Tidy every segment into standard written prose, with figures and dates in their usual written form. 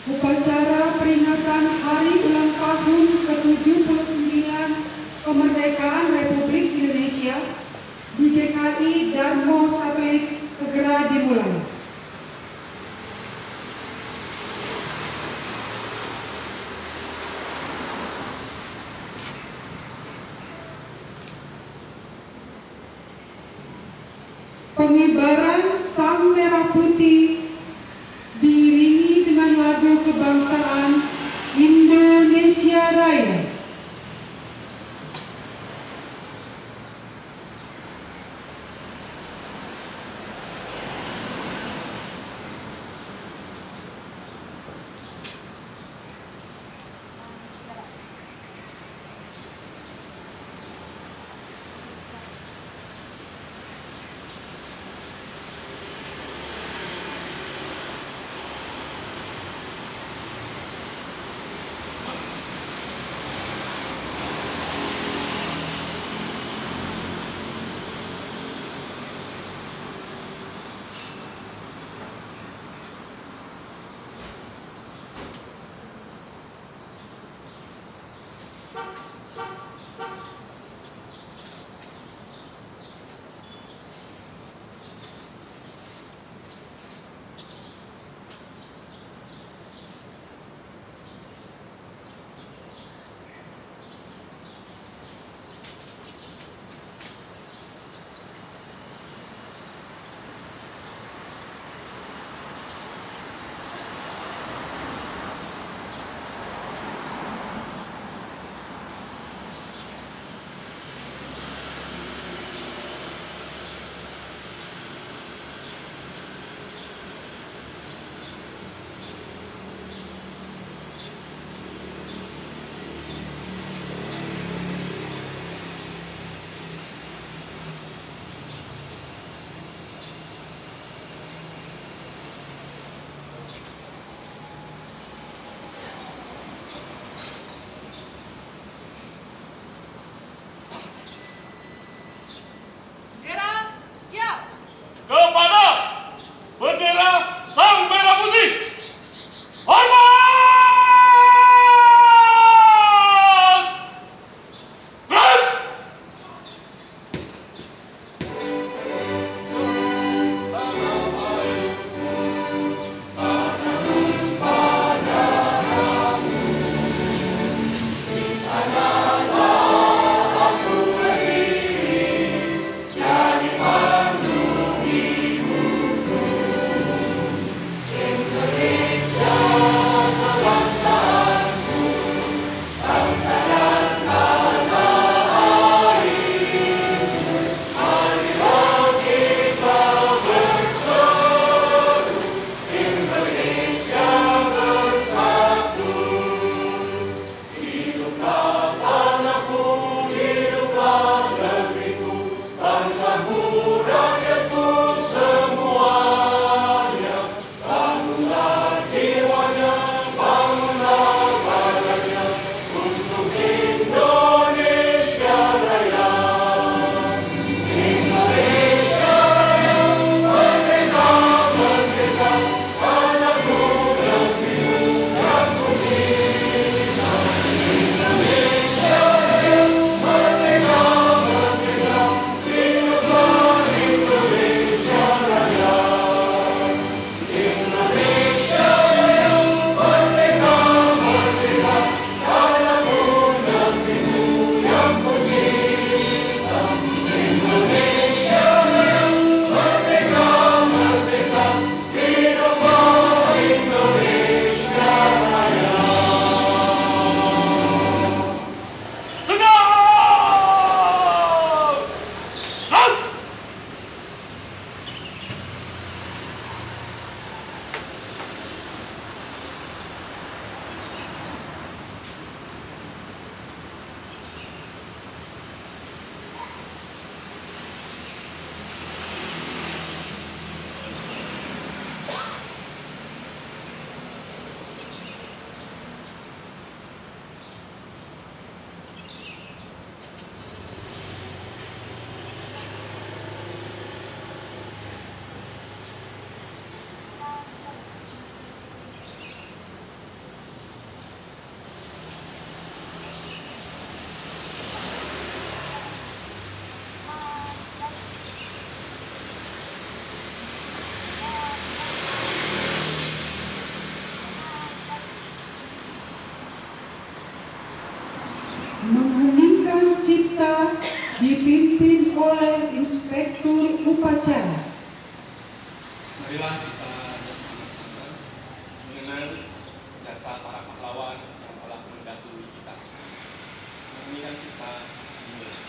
Upacara peringatan Hari Ulang Tahun ke-79 Kemerdekaan Republik Indonesia di GKI Darmo Satelit segera dimulai. Pengibaran Sang Merah Putih diiringi dengan lagu kebangsaan Indonesia Raya. dipimpin oleh Inspektur Upacara. Marilah kita bersama-sama mengenang jasa para pahlawan yang telah mendahului kita. Menyanyikan cipta dimulai.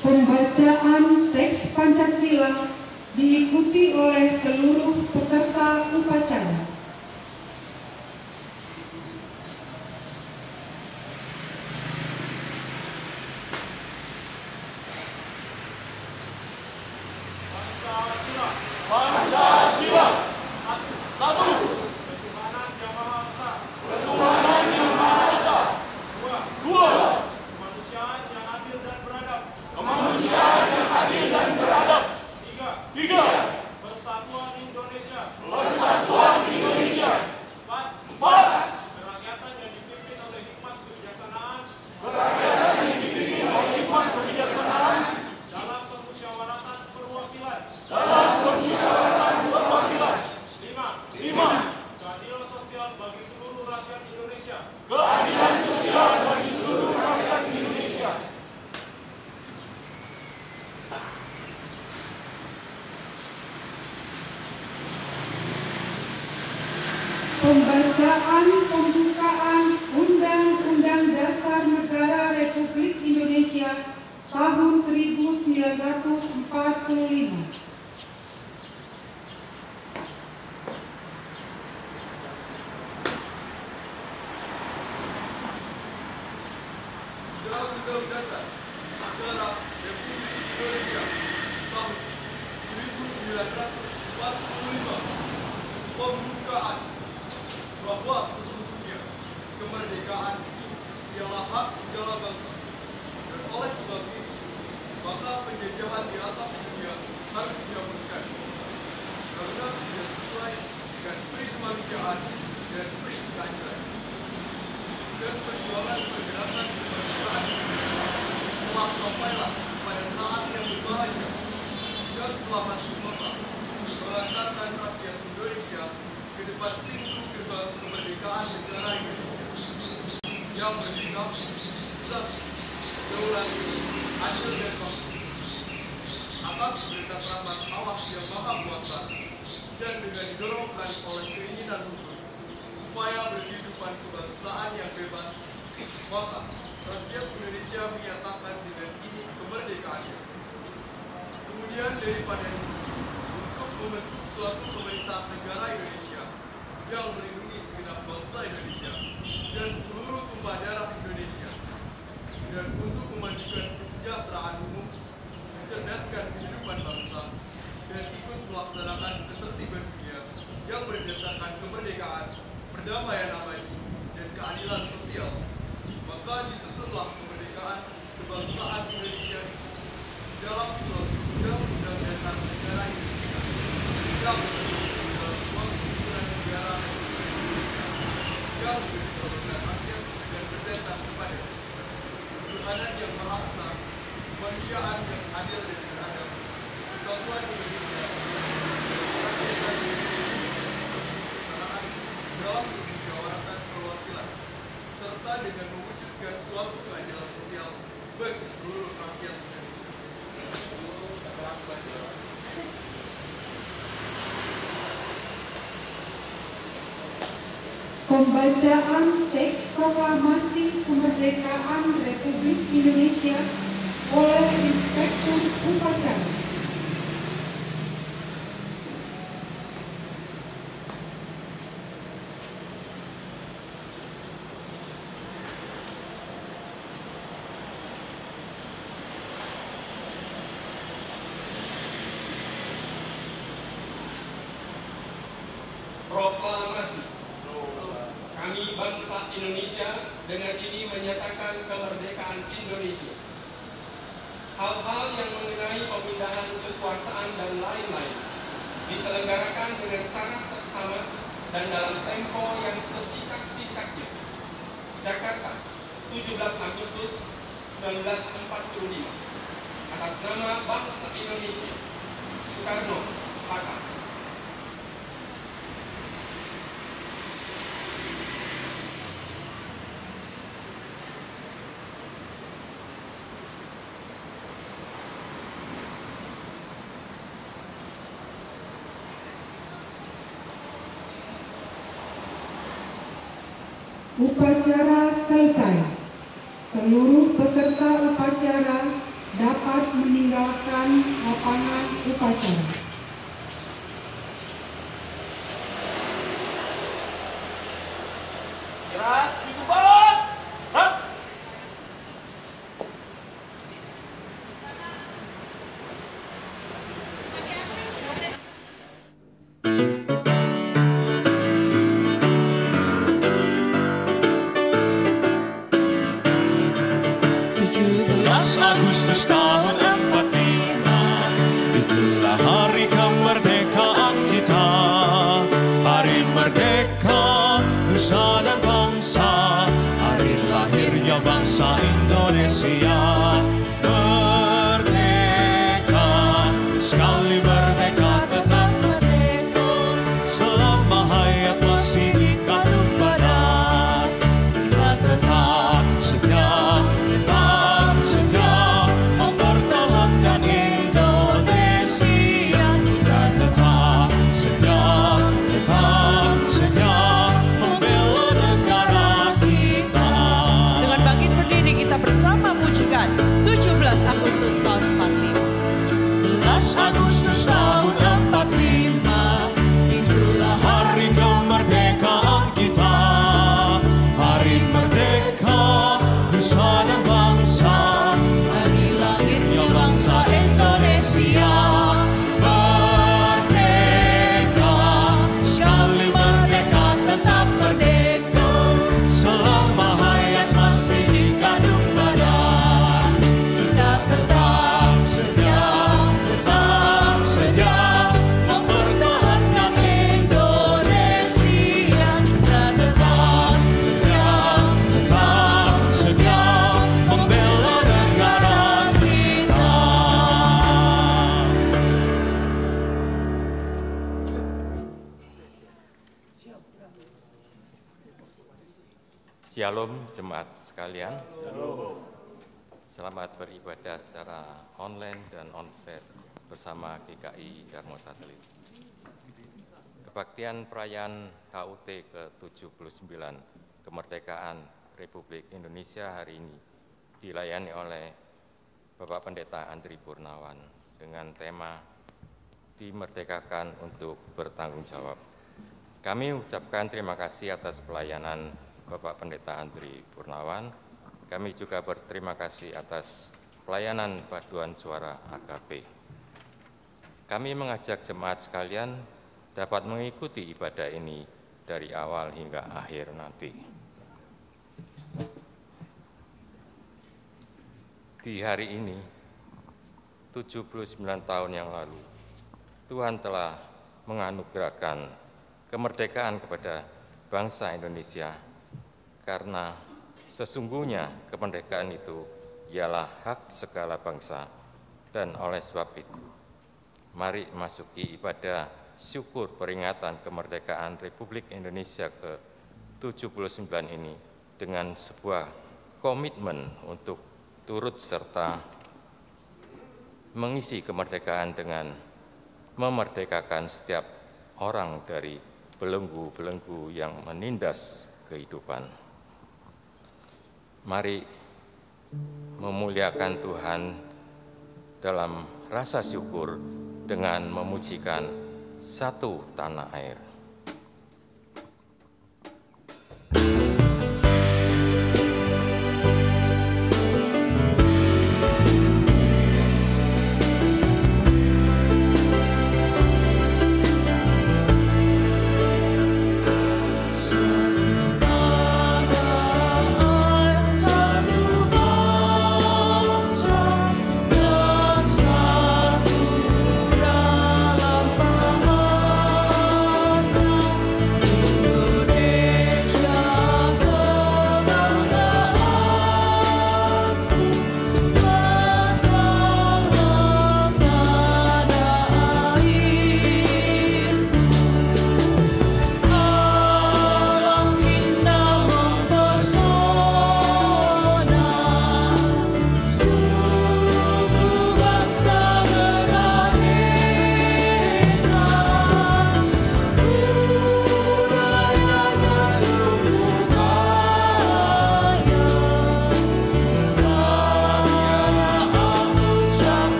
Pembacaan teks Pancasila diikuti oleh seluruh peserta upacara. Pancasila. Satu. Ketuhanan yang Maha Esa. Dua. Kemanusiaan yang adil dan beradab. Tiga. Persatuan Indonesia. Empat. Kerakyatan yang dipimpin oleh hikmat kebijaksanaan. Dalam permusyawaratan perwakilan. Lima. Keadilan sosial bagi seluruh rakyat Indonesia. Pembacaan pembukaan Undang-Undang Dasar Negara Republik Indonesia tahun 1945. Undang-Undang Dasar Negara Republik Indonesia tahun 1945 pembukaan bahwa sesungguhnya kemerdekaan itu ialah hak segala bangsa, dan oleh sebab itu maka penjajahan di atas dunia harus dihapuskan karena tidak sesuai dengan pri kemanusiaan dan pri keadilan. Dan perjuangan pergerakan kemerdekaan telah sampailah pada saat yang berbahaya dan selamat semoga mengantarkan rakyat Indonesia ke depan pintu gerbang kemerdekaan negara Indonesia yang berdiri besar, daulat, adil dan makmur atas berkat rahmat Allah yang Maha Kuasa dan dengan didorongkan oleh keinginan hukum supaya berkehidupan kebangsaan yang bebas, maka rakyat Indonesia menyatakan dengan ini kemerdekaannya. Kemudian daripada itu, untuk membentuk suatu pemerintah negara Indonesia yang melindungi segenap bangsa Indonesia dan seluruh tumpah darah Indonesia, dan untuk memajukan kesejahteraan umum, mencerdaskan kehidupan bangsa, dan ikut melaksanakan ketertiban dunia yang berdasarkan kemerdekaan, perdamaian abadi, dan keadilan sosial, maka disusunlah kemerdekaan kebangsaan Indonesia dalam suatu undang-undang dasar negara Indonesia yang dalam suatu susunan negara yang berdasarkan rakyat dan berdasar kepada ketuhanan yang Maha Esa, kemanusiaan yang adil dan beradab, persatuan Indonesia, kerakyatan Indonesia, kebersamaan dalam kemusyawaratan perwakilan, serta dengan mewujudkan suatu keadilan sosial bagi seluruh rakyat Indonesia. Pembacaan teks proklamasi kemerdekaan Republik Indonesia oleh Inspektur Upacara. Proklamasi. Kami bangsa Indonesia dengan ini menyatakan kemerdekaan Indonesia. Hal-hal yang mengenai pemindahan kekuasaan dan lain-lain diselenggarakan dengan cara seksama dan dalam tempo yang sesingkat-singkatnya. Jakarta, 17 Agustus 1945. Atas nama bangsa Indonesia, Soekarno, Hatta. Upacara selesai. Seluruh peserta upacara dapat meninggalkan lapangan upacara. Istirahat, ditutup. Hap. Agustus tahun 45, itulah hari kemerdekaan kita. Hari merdeka, nusa dan bangsa, hari lahirnya bangsa Indonesia. Merdeka, sekali merdeka tetap merdeka, selama hayat masih dikandung badan. Kita tetap setia, mempertahankan Indonesia. Kita tetap setia, membela negara kita. Dengan bangkit berdiri kita bersama pujikan 17 Agustus tahun 45. 17 Agustus tahun 45, itulah hari kemerdekaan kita. Hari merdeka, nusa dan bangsa, hari lahirnya bangsa Indonesia. Merdeka, sekali merdeka tetap merdeka, selama hayat masih dikandung badan. Kita tetap setia, mempertahankan Indonesia. Kita tetap setia, membela negara kita. Shalom jemaat sekalian. Selamat beribadah secara online dan onsite bersama GKI Darmo Satelit. Kebaktian perayaan HUT ke-79 Kemerdekaan Republik Indonesia hari ini dilayani oleh Bapak Pendeta Andri Purnawan dengan tema Dimerdekakan untuk Bertanggung Jawab. Kami ucapkan terima kasih atas pelayanan Bapak Pendeta Andri Purnawan. Kami juga berterima kasih atas pelayanan paduan suara AKP. Kami mengajak jemaat sekalian dapat mengikuti ibadah ini dari awal hingga akhir nanti. Di hari ini, 79 tahun yang lalu, Tuhan telah menganugerahkan kemerdekaan kepada bangsa Indonesia karena sesungguhnya kemerdekaan itu ialah hak segala bangsa, dan oleh sebab itu, mari masuki ibadah syukur peringatan kemerdekaan Republik Indonesia ke-79 ini dengan sebuah komitmen untuk turut serta mengisi kemerdekaan dengan memerdekakan setiap orang dari belenggu-belenggu yang menindas kehidupan. Mari memuliakan Tuhan dalam rasa syukur dengan memujikan Satu Tanah Air. Satu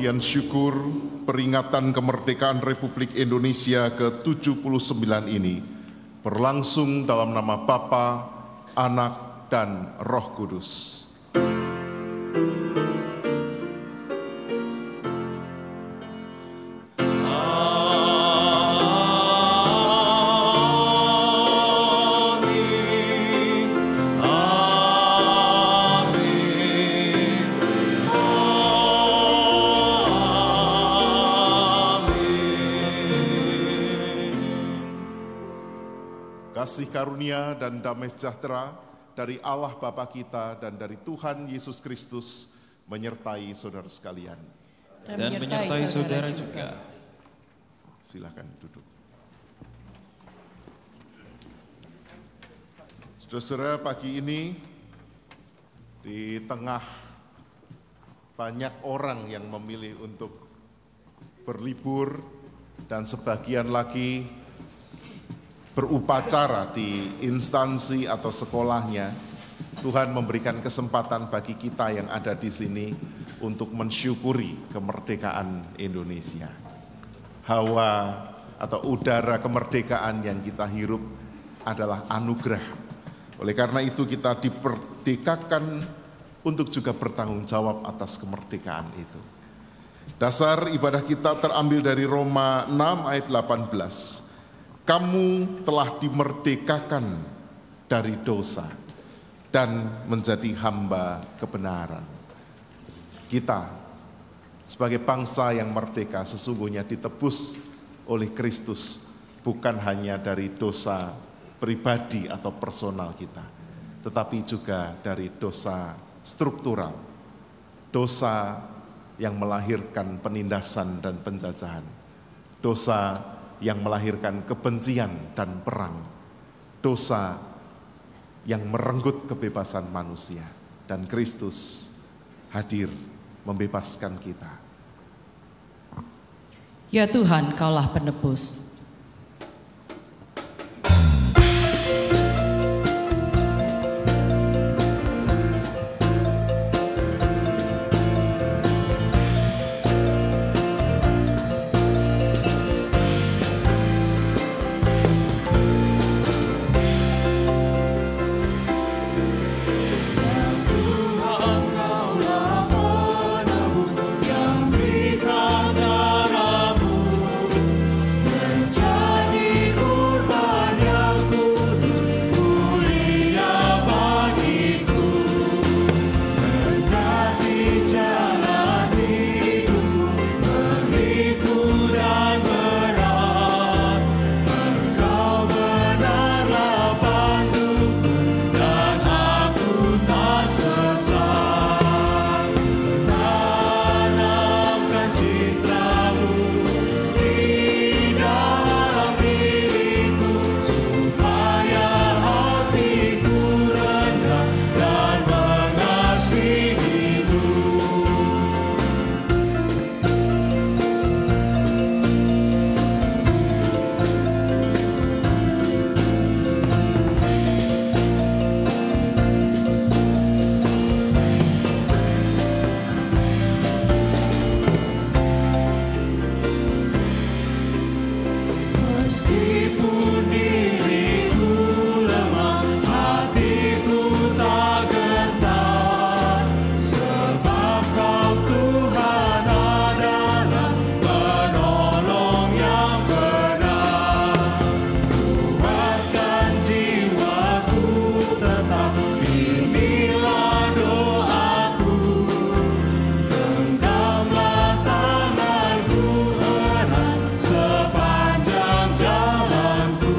pemberian syukur peringatan kemerdekaan Republik Indonesia ke-79 ini berlangsung dalam nama Bapa, Anak, dan Roh Kudus. Kasih karunia dan damai sejahtera dari Allah Bapa kita dan dari Tuhan Yesus Kristus menyertai saudara sekalian. Dan menyertai saudara juga. Silakan duduk. Saudara-saudara, pagi ini di tengah banyak orang yang memilih untuk berlibur dan sebagian lagi berupacara di instansi atau sekolahnya, Tuhan memberikan kesempatan bagi kita yang ada di sini untuk mensyukuri kemerdekaan Indonesia. Hawa atau udara kemerdekaan yang kita hirup adalah anugerah. Oleh karena itu kita diperdekakan untuk juga bertanggung jawab atas kemerdekaan itu. Dasar ibadah kita terambil dari Roma 6 ayat 18. Kamu telah dimerdekakan dari dosa dan menjadi hamba kebenaran. Kita sebagai bangsa yang merdeka sesungguhnya ditebus oleh Kristus, bukan hanya dari dosa pribadi atau personal kita, tetapi juga dari dosa struktural, dosa yang melahirkan penindasan dan penjajahan, dosa yang melahirkan kebencian dan perang, dosa yang merenggut kebebasan manusia, dan Kristus hadir membebaskan kita. Ya Tuhan, Kaulah penebus. Sepanjang jalanku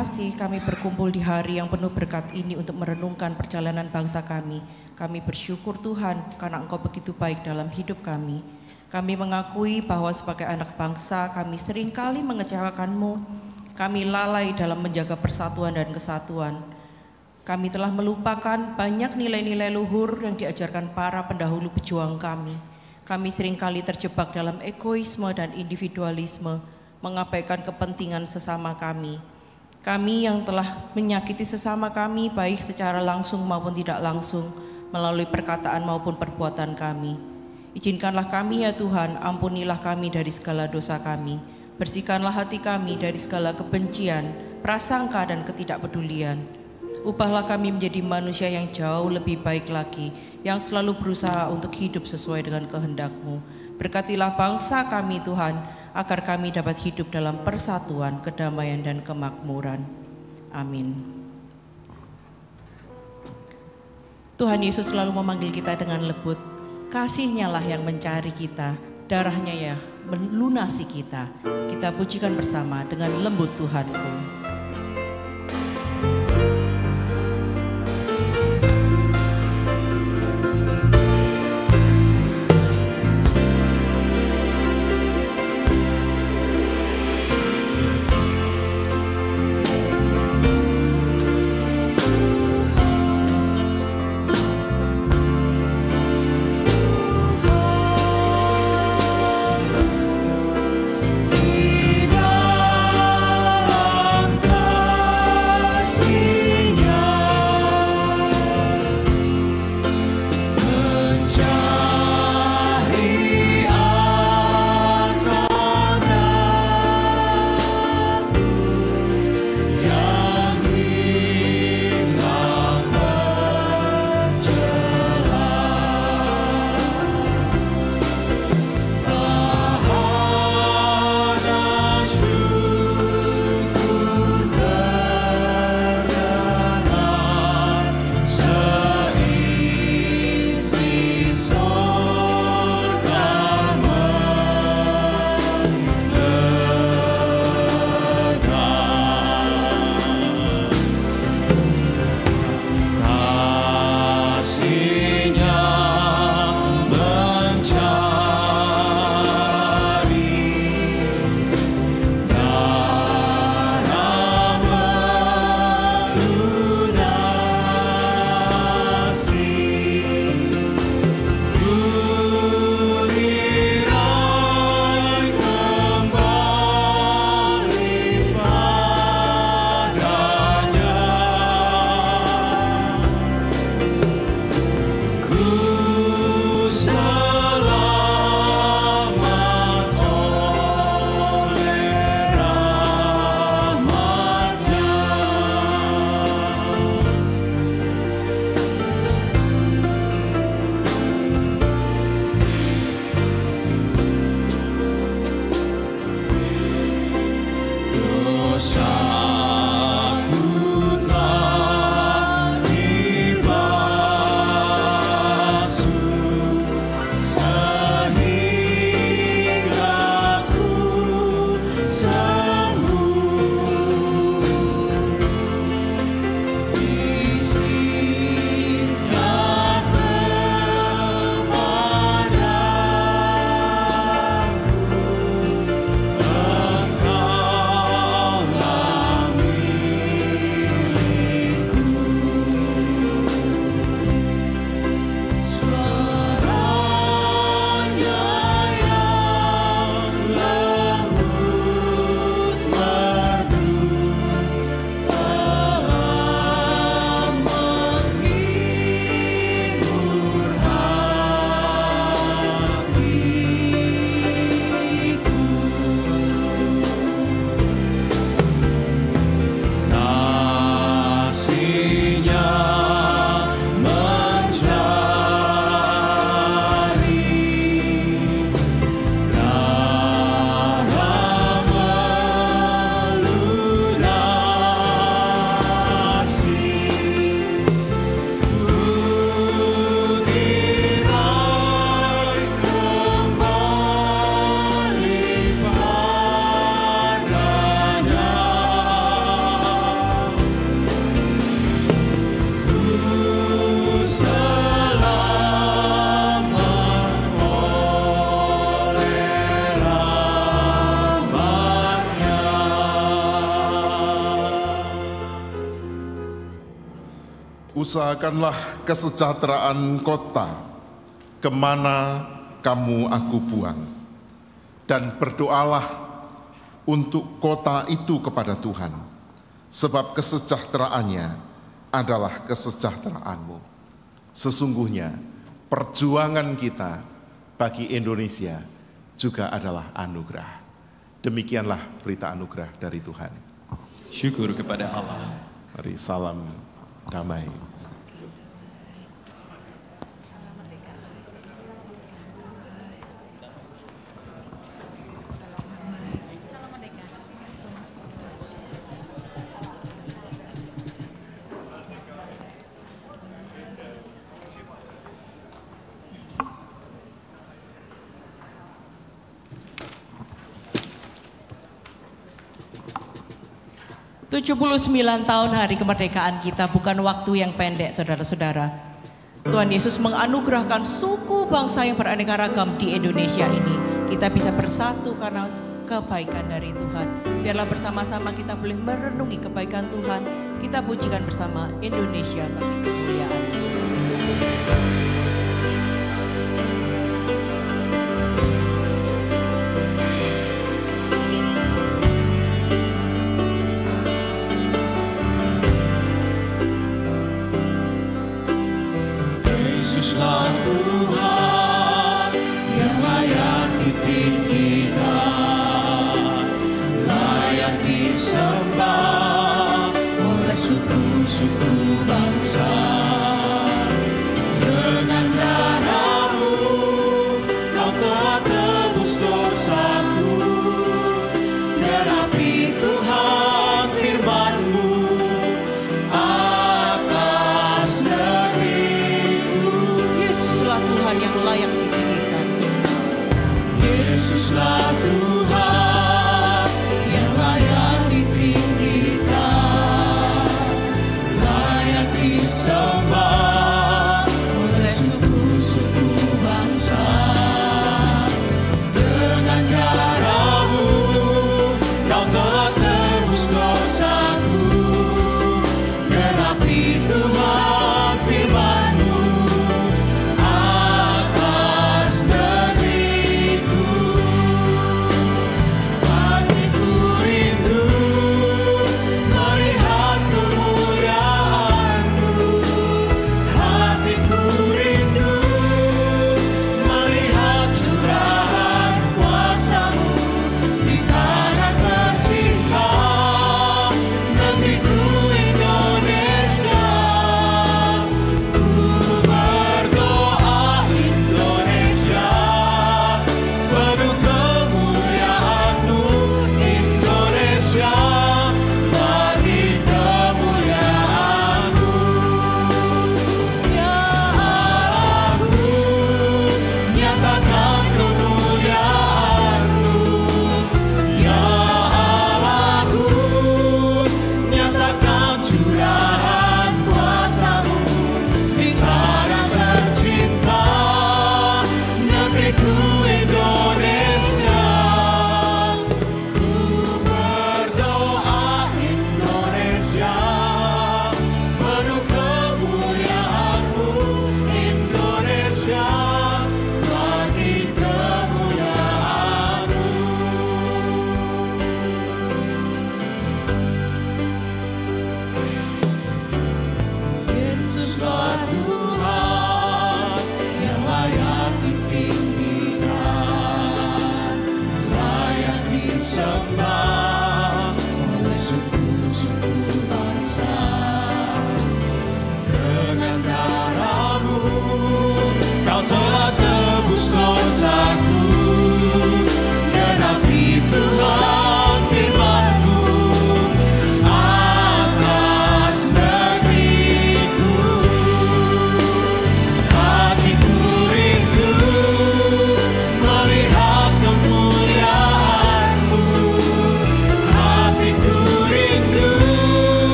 kasih kami berkumpul di hari yang penuh berkat ini untuk merenungkan perjalanan bangsa kami. Kami bersyukur Tuhan karena Engkau begitu baik dalam hidup kami. Kami mengakui bahwa sebagai anak bangsa kami seringkali mengecewakan-Mu. Kami lalai dalam menjaga persatuan dan kesatuan. Kami telah melupakan banyak nilai-nilai luhur yang diajarkan para pendahulu pejuang kami. Kami seringkali terjebak dalam egoisme dan individualisme, mengabaikan kepentingan sesama kami. Kami yang telah menyakiti sesama kami baik secara langsung maupun tidak langsung, melalui perkataan maupun perbuatan kami. Izinkanlah kami ya Tuhan, ampunilah kami dari segala dosa kami. Bersihkanlah hati kami dari segala kebencian, prasangka dan ketidakpedulian. Ubahlah kami menjadi manusia yang jauh lebih baik lagi, yang selalu berusaha untuk hidup sesuai dengan kehendak-Mu. Berkatilah bangsa kami Tuhan, agar kami dapat hidup dalam persatuan, kedamaian dan kemakmuran. Amin. Tuhan Yesus selalu memanggil kita dengan lembut. Kasih-Nya lah yang mencari kita, darah-Nya ya melunasi kita. Kita pujikan bersama dengan lembut Tuhanku. Di dalam Usahakanlah kesejahteraan kota kemana kamu aku buang, dan berdoalah untuk kota itu kepada Tuhan, sebab kesejahteraannya adalah kesejahteraanmu. Sesungguhnya perjuangan kita bagi Indonesia juga adalah anugerah. Demikianlah berita anugerah dari Tuhan. Syukur kepada Allah. Mari salam damai. ...79 tahun hari kemerdekaan kita bukan waktu yang pendek, saudara-saudara. Tuhan Yesus menganugerahkan suku bangsa yang beraneka ragam di Indonesia ini. Kita bisa bersatu karena kebaikan dari Tuhan. Biarlah bersama-sama kita boleh merenungi kebaikan Tuhan. Kita pujikan bersama Indonesia bagi kemuliaan. Yesuslah Tuhan yang layak ditinggikan, layak disembah oleh suku-suku bangsa. Dengan darah-Mu Kau telah tebus dosaku, genapi Tuhan firman-Mu atas negeriku. Yesuslah Tuhan yang layak ditinggikan. Yesuslah Tuhan yang layak ditinggikan, layak disembah oleh suku-suku bangsa. Dengan darah-Mu Kau telah tebus dosaku, genapi Tuhan firman-Mu atas negeriku. Hatiku rindu melihat kemuliaan-Mu,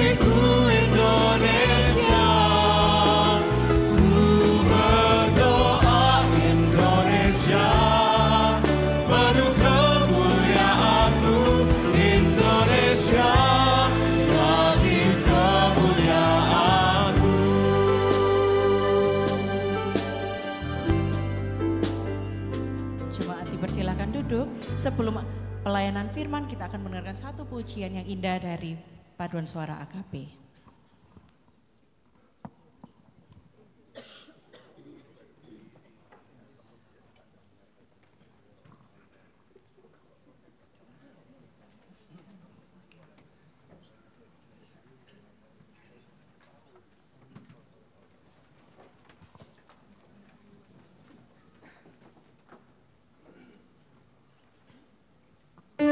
negeriku Indonesia. Ku berdoa Indonesia, penuh kemuliaan-Mu Indonesia, bagi kemuliaan-Mu. Jemaat dipersilakan duduk. Sebelum pelayanan firman, kita akan mendengarkan satu pujian yang indah dari paduan suara AKP. Ku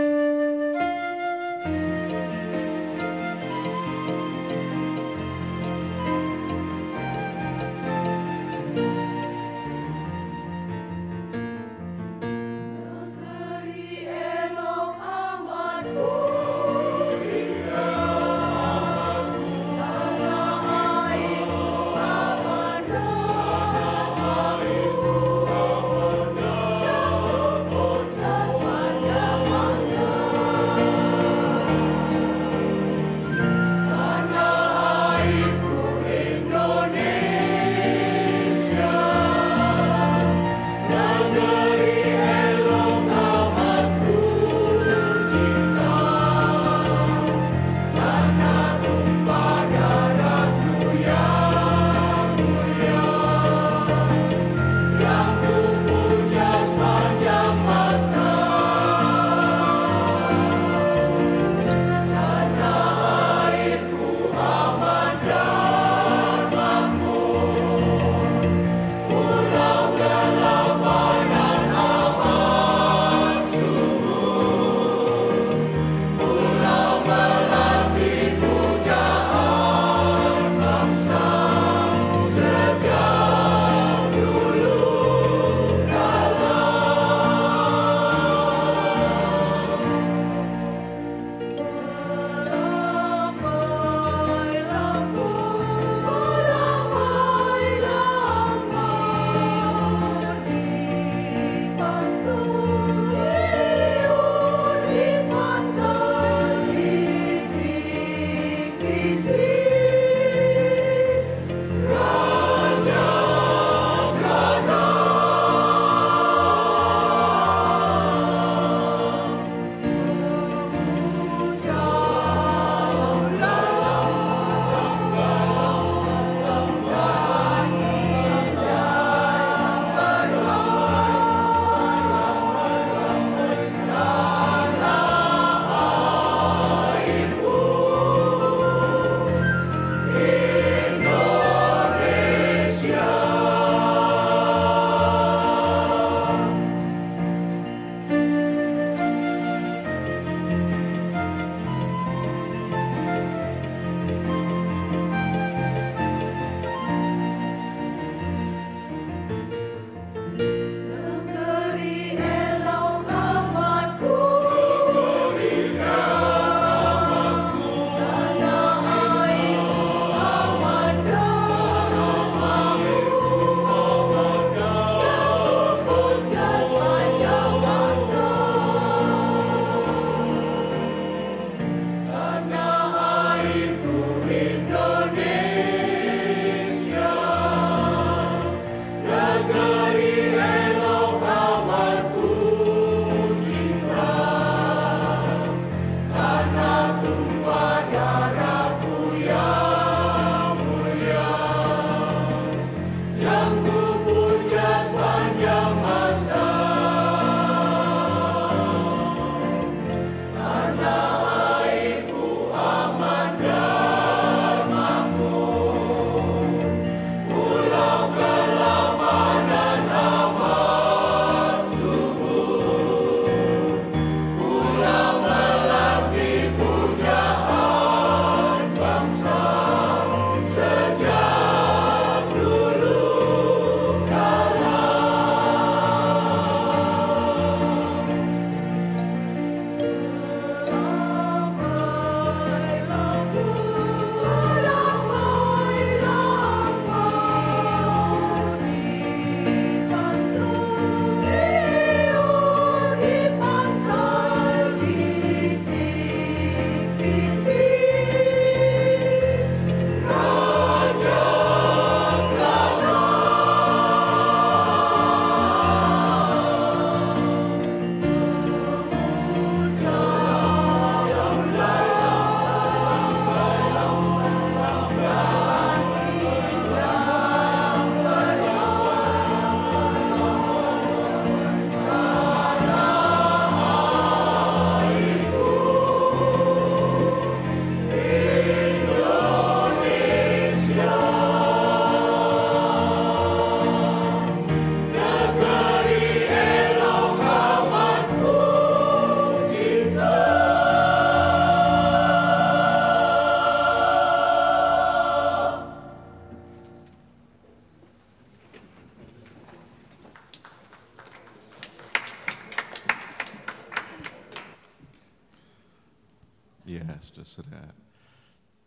Saudara,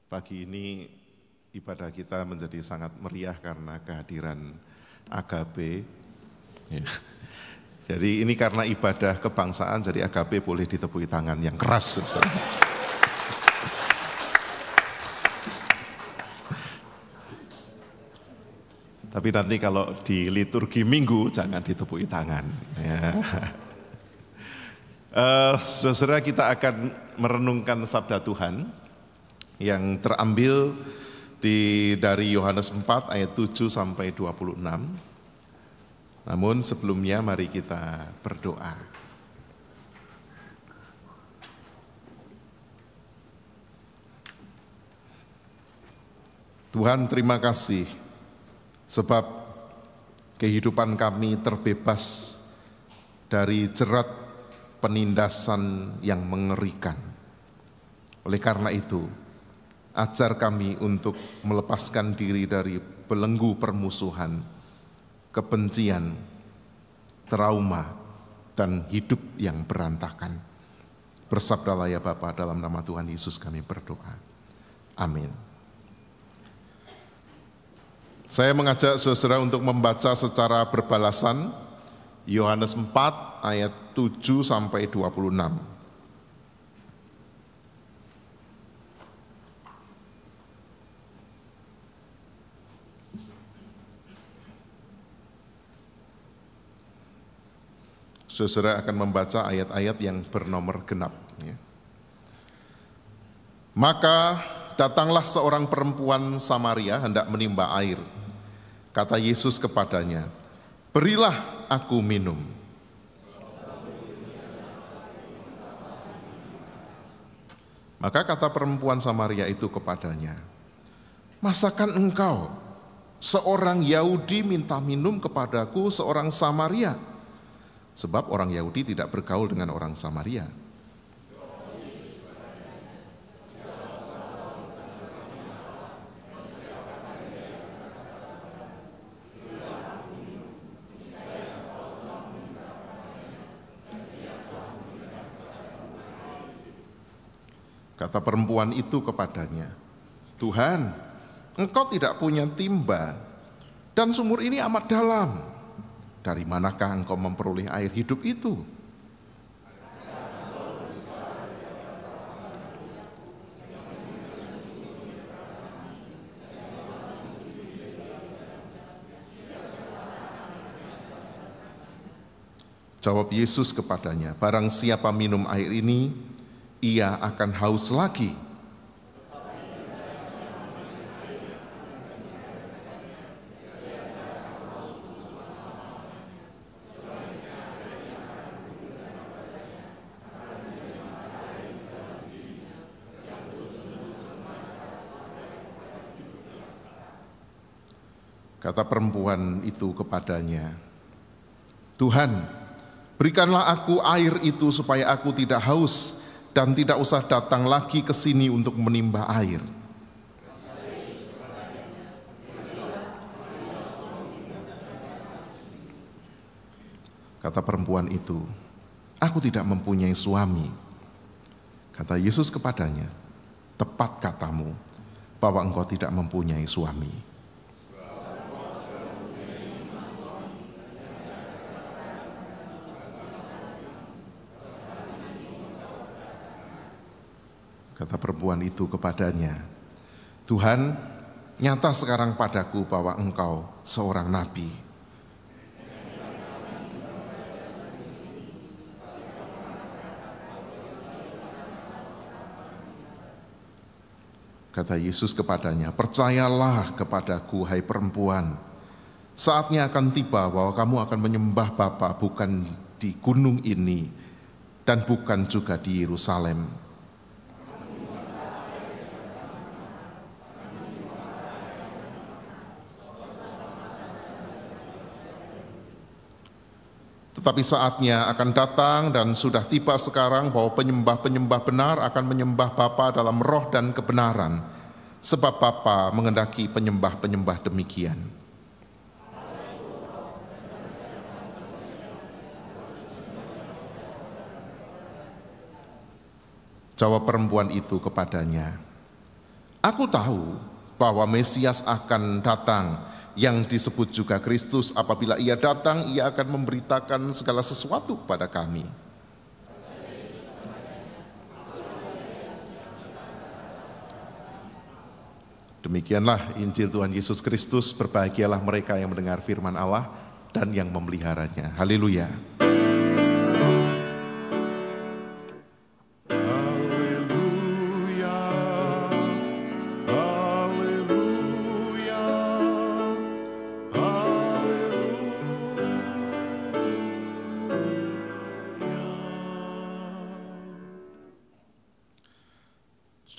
pagi ini ibadah kita menjadi sangat meriah karena kehadiran AGB. Ya. Jadi ini karena ibadah kebangsaan, jadi AGB boleh ditepuk tangan yang keras. Saudara. Tapi nanti kalau di liturgi minggu jangan ditepuk tangan. Ya. Saudara, kita akan merenungkan sabda Tuhan yang terambil dari Yohanes 4 ayat 7 sampai 26. Namun sebelumnya mari kita berdoa. Tuhan, terima kasih sebab kehidupan kami terbebas dari jerat penindasan yang mengerikan. Oleh karena itu, ajar kami untuk melepaskan diri dari belenggu permusuhan, kebencian, trauma, dan hidup yang berantakan. Bersabdalah ya Bapa, dalam nama Tuhan Yesus kami berdoa. Amin. Saya mengajak saudara untuk membaca secara berbalasan Yohanes 4 ayat 7 sampai 26. Saudara akan membaca ayat-ayat yang bernomor genap. Maka datanglah seorang perempuan Samaria hendak menimba air. Kata Yesus kepadanya, "Berilah aku minum." Maka kata perempuan Samaria itu kepadanya, "Masakan engkau, seorang Yahudi, minta minum kepadaku, seorang Samaria?" Sebab orang Yahudi tidak bergaul dengan orang Samaria. Kata perempuan itu kepadanya, "Tuhan, engkau tidak punya timba, dan sumur ini amat dalam. Dari manakah engkau memperoleh air hidup itu?" Jawab Yesus kepadanya, "Barang siapa minum air ini, ia akan haus lagi. Kata perempuan itu kepadanya, "Tuhan, berikanlah aku air itu supaya aku tidak haus dan tidak usah datang lagi ke sini untuk menimba air." Kata perempuan itu, "Aku tidak mempunyai suami." Kata Yesus kepadanya, "Tepat katamu bahwa engkau tidak mempunyai suami. Kata perempuan itu kepadanya, "Tuhan, nyata sekarang padaku bahwa engkau seorang nabi." Kata Yesus kepadanya, "Percayalah kepadaku, hai perempuan, saatnya akan tiba bahwa kamu akan menyembah Bapa bukan di gunung ini dan bukan juga di Yerusalem. Tetapi saatnya akan datang dan sudah tiba sekarang bahwa penyembah-penyembah benar akan menyembah Bapa dalam roh dan kebenaran, sebab Bapa menghendaki penyembah-penyembah demikian. Jawab perempuan itu kepadanya, "Aku tahu bahwa Mesias akan datang, yang disebut juga Kristus. Apabila ia datang, ia akan memberitakan segala sesuatu kepada kami." Demikianlah Injil Tuhan Yesus Kristus. Berbahagialah mereka yang mendengar firman Allah dan yang memeliharanya. Haleluya.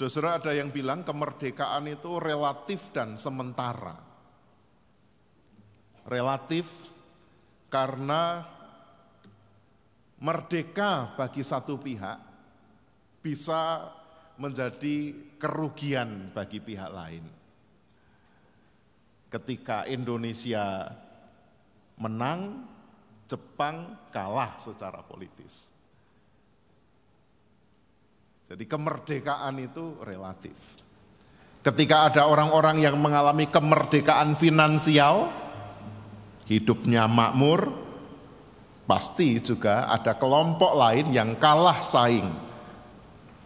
Saudara, ada yang bilang kemerdekaan itu relatif dan sementara. Relatif karena merdeka bagi satu pihak bisa menjadi kerugian bagi pihak lain. Ketika Indonesia menang, Jepang kalah secara politis. Jadi kemerdekaan itu relatif. Ketika ada orang-orang yang mengalami kemerdekaan finansial, hidupnya makmur, pasti juga ada kelompok lain yang kalah saing,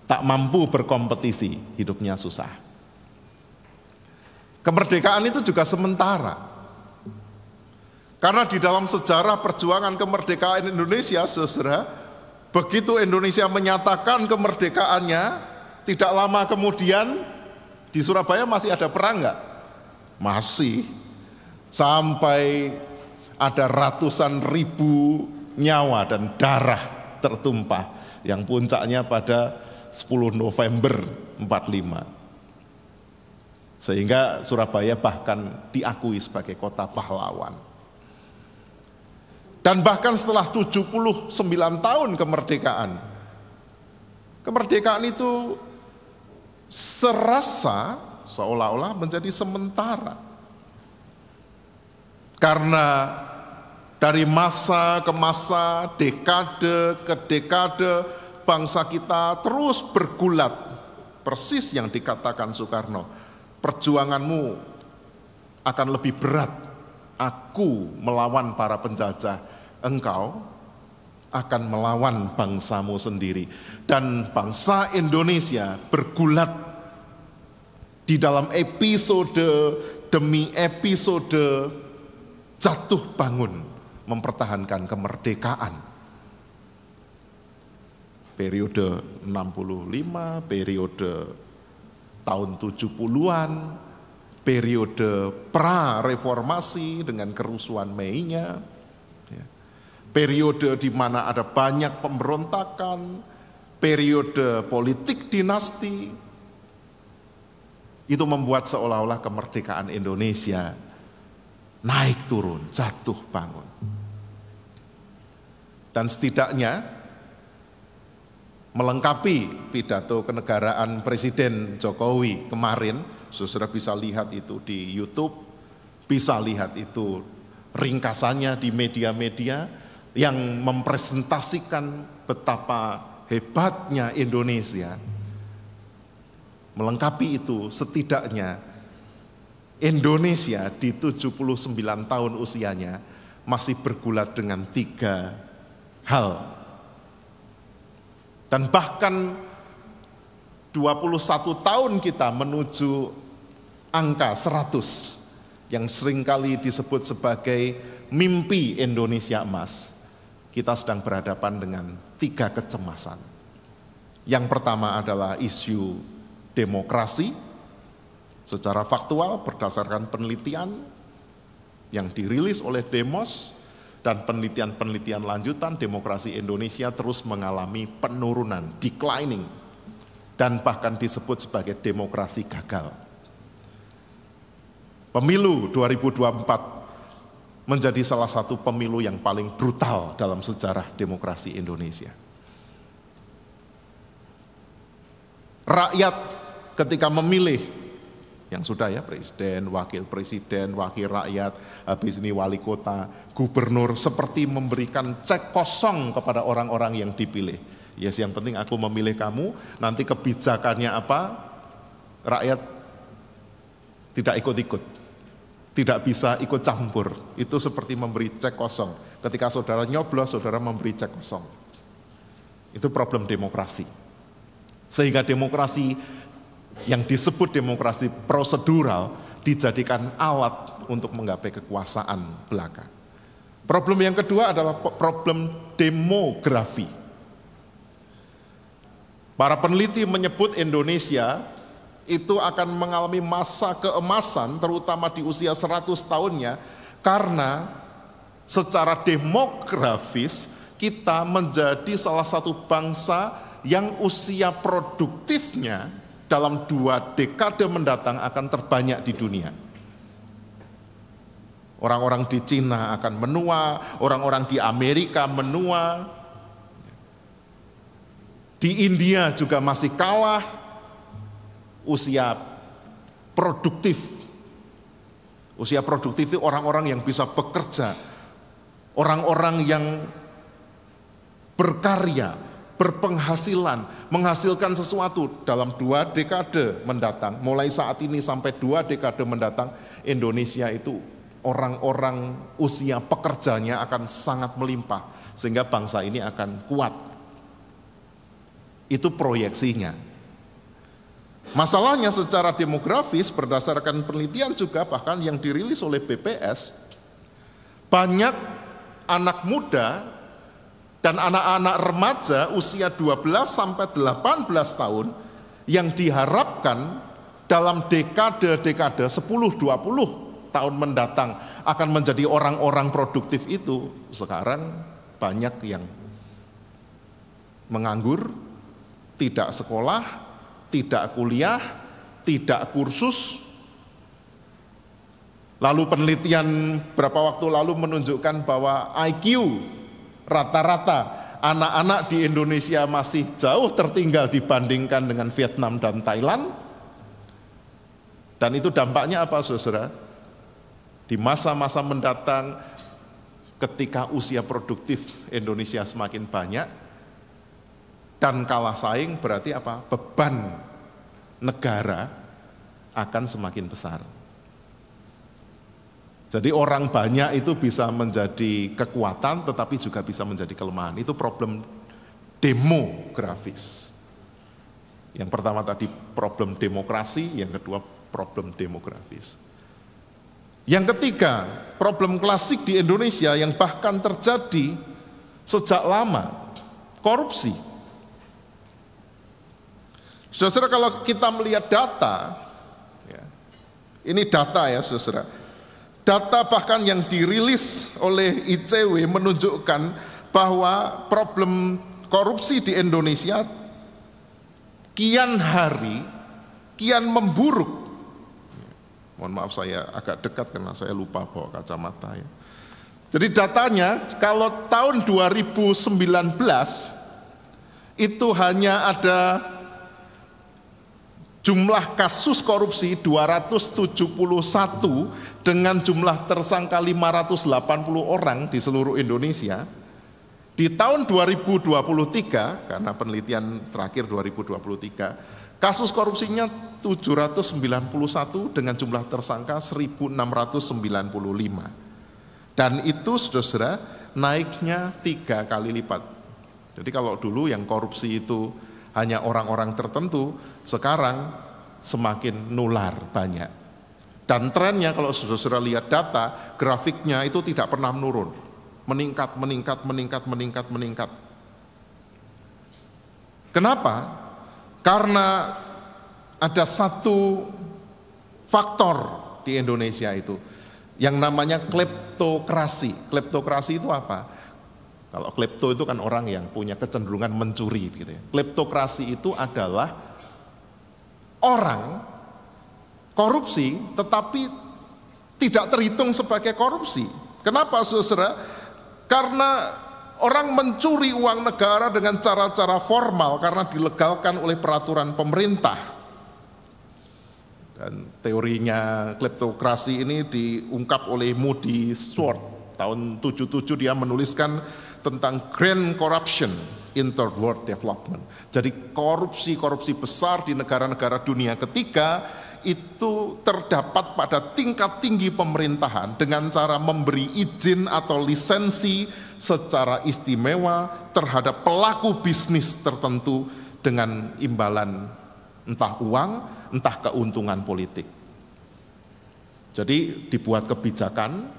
tak mampu berkompetisi, hidupnya susah. Kemerdekaan itu juga sementara. Karena di dalam sejarah perjuangan kemerdekaan Indonesia, saudara, begitu Indonesia menyatakan kemerdekaannya, tidak lama kemudian di Surabaya masih ada perang enggak? Masih. Sampai ada ratusan ribu nyawa dan darah tertumpah, yang puncaknya pada 10 November 45. Sehingga Surabaya bahkan diakui sebagai kota pahlawan. Dan bahkan setelah 79 tahun kemerdekaan, kemerdekaan itu serasa seolah-olah menjadi sementara. Karena dari masa ke masa, dekade ke dekade, bangsa kita terus bergulat. Persis yang dikatakan Soekarno, perjuanganmu akan lebih berat. Aku melawan para penjajah, engkau akan melawan bangsamu sendiri. Dan bangsa Indonesia bergulat di dalam episode demi episode jatuh bangun mempertahankan kemerdekaan. Periode 65, periode tahun 70-an, periode pra-reformasi dengan kerusuhan Mei-nya, periode di mana ada banyak pemberontakan, periode politik dinasti, itu membuat seolah-olah kemerdekaan Indonesia naik turun, jatuh bangun. Dan setidaknya melengkapi pidato kenegaraan Presiden Jokowi kemarin, saudara bisa lihat itu di YouTube, bisa lihat itu ringkasannya di media-media yang mempresentasikan betapa hebatnya Indonesia. Melengkapi itu setidaknya Indonesia di 79 tahun usianya masih bergulat dengan 3 hal. Dan bahkan 21 tahun kita menuju angka 100 yang seringkali disebut sebagai mimpi Indonesia emas. Kita sedang berhadapan dengan 3 kecemasan. Yang pertama adalah isu demokrasi. Secara faktual berdasarkan penelitian yang dirilis oleh Demos dan penelitian-penelitian lanjutan, demokrasi Indonesia terus mengalami penurunan, declining, dan bahkan disebut sebagai demokrasi gagal. Pemilu 2024 menjadi salah satu pemilu yang paling brutal dalam sejarah demokrasi Indonesia. Rakyat ketika memilih, yang sudah ya, presiden, wakil rakyat, habis ini wali kota, gubernur, seperti memberikan cek kosong kepada orang-orang yang dipilih. Yes, yang penting aku memilih kamu, nanti kebijakannya apa, rakyat tidak ikut-ikut, tidak bisa ikut campur. Itu seperti memberi cek kosong. Ketika saudara nyoblos, saudara memberi cek kosong. Itu problem demokrasi. Sehingga demokrasi yang disebut demokrasi prosedural dijadikan alat untuk menggapai kekuasaan belaka. Problem yang kedua adalah problem demografi. Para peneliti menyebut Indonesia itu akan mengalami masa keemasan terutama di usia 100 tahunnya karena secara demografis kita menjadi salah satu bangsa yang usia produktifnya dalam 2 dekade mendatang akan terbanyak di dunia. Orang-orang di Cina akan menua, orang-orang di Amerika menua, di India juga masih kalah usia produktif. Usia produktif itu orang-orang yang bisa bekerja, orang-orang yang berkarya, berpenghasilan, menghasilkan sesuatu dalam 2 dekade mendatang. Mulai saat ini sampai 2 dekade mendatang, Indonesia itu orang-orang usia pekerjanya akan sangat melimpah, sehingga bangsa ini akan kuat. Itu proyeksinya. Masalahnya secara demografis berdasarkan penelitian juga bahkan yang dirilis oleh BPS, banyak anak muda dan anak-anak remaja usia 12 sampai 18 tahun yang diharapkan dalam dekade-dekade 10-20 tahun mendatang akan menjadi orang-orang produktif itu, sekarang banyak yang menganggur, tidak sekolah, tidak kuliah, tidak kursus. Lalu penelitian beberapa waktu lalu menunjukkan bahwa IQ rata-rata anak-anak di Indonesia masih jauh tertinggal dibandingkan dengan Vietnam dan Thailand. Dan itu dampaknya apa, saudara? Di masa-masa mendatang ketika usia produktif Indonesia semakin banyak, dan kalah saing berarti apa? Beban negara akan semakin besar. Jadi orang banyak itu bisa menjadi kekuatan tetapi juga bisa menjadi kelemahan. Itu problem demografis. Yang pertama tadi problem demokrasi, yang kedua problem demografis. Yang ketiga, problem klasik di Indonesia yang bahkan terjadi sejak lama, korupsi. Saudara, kalau kita melihat data, ya, ini data ya saudara, data bahkan yang dirilis oleh ICW menunjukkan bahwa problem korupsi di Indonesia kian hari, kian memburuk. Mohon maaf saya agak dekat karena saya lupa bawa kacamata ya. Jadi datanya kalau tahun 2019 itu hanya ada jumlah kasus korupsi 271 dengan jumlah tersangka 580 orang di seluruh Indonesia. Di tahun 2023, karena penelitian terakhir 2023, kasus korupsinya 791 dengan jumlah tersangka 1.695. Dan itu saudara naiknya 3 kali lipat. Jadi kalau dulu yang korupsi itu hanya orang-orang tertentu, sekarang semakin nular banyak. Dan trennya kalau saudara lihat data, grafiknya itu tidak pernah menurun. Meningkat. Kenapa? Karena ada satu faktor di Indonesia itu, yang namanya kleptokrasi. Kleptokrasi itu apa? Kalau klepto itu kan orang yang punya kecenderungan mencuri gitu ya. Kleptokrasi itu adalah orang korupsi tetapi tidak terhitung sebagai korupsi. Kenapa saudara? Karena orang mencuri uang negara dengan cara-cara formal karena dilegalkan oleh peraturan pemerintah. Dan teorinya kleptokrasi ini diungkap oleh Moody Sword. Tahun 77 dia menuliskan tentang grand corruption, in third world development. Jadi korupsi-korupsi besar di negara-negara dunia ketiga itu terdapat pada tingkat tinggi pemerintahan dengan cara memberi izin atau lisensi secara istimewa terhadap pelaku bisnis tertentu dengan imbalan entah uang, entah keuntungan politik. Jadi dibuat kebijakan,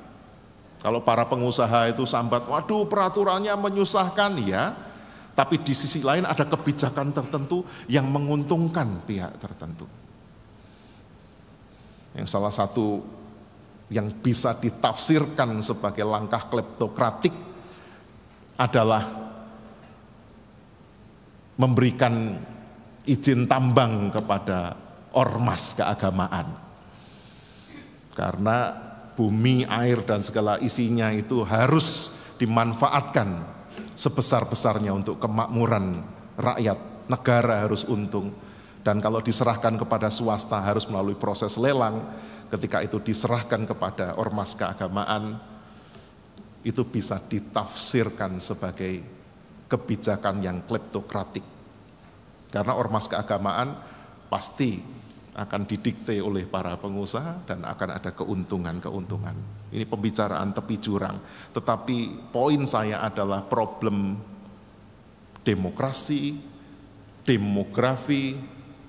kalau para pengusaha itu sambat, waduh peraturannya menyusahkan, ya. Tapi di sisi lain ada kebijakan tertentu yang menguntungkan pihak tertentu. Yang salah satu yang bisa ditafsirkan sebagai langkah kleptokratik adalah memberikan izin tambang kepada ormas keagamaan. Karena bumi, air, dan segala isinya itu harus dimanfaatkan sebesar-besarnya untuk kemakmuran rakyat, negara harus untung. Dan kalau diserahkan kepada swasta harus melalui proses lelang, ketika itu diserahkan kepada ormas keagamaan, itu bisa ditafsirkan sebagai kebijakan yang kleptokratik. Karena ormas keagamaan pasti akan didikte oleh para pengusaha dan akan ada keuntungan-keuntungan. Ini pembicaraan tepi jurang. Tetapi poin saya adalah problem demokrasi, demografi,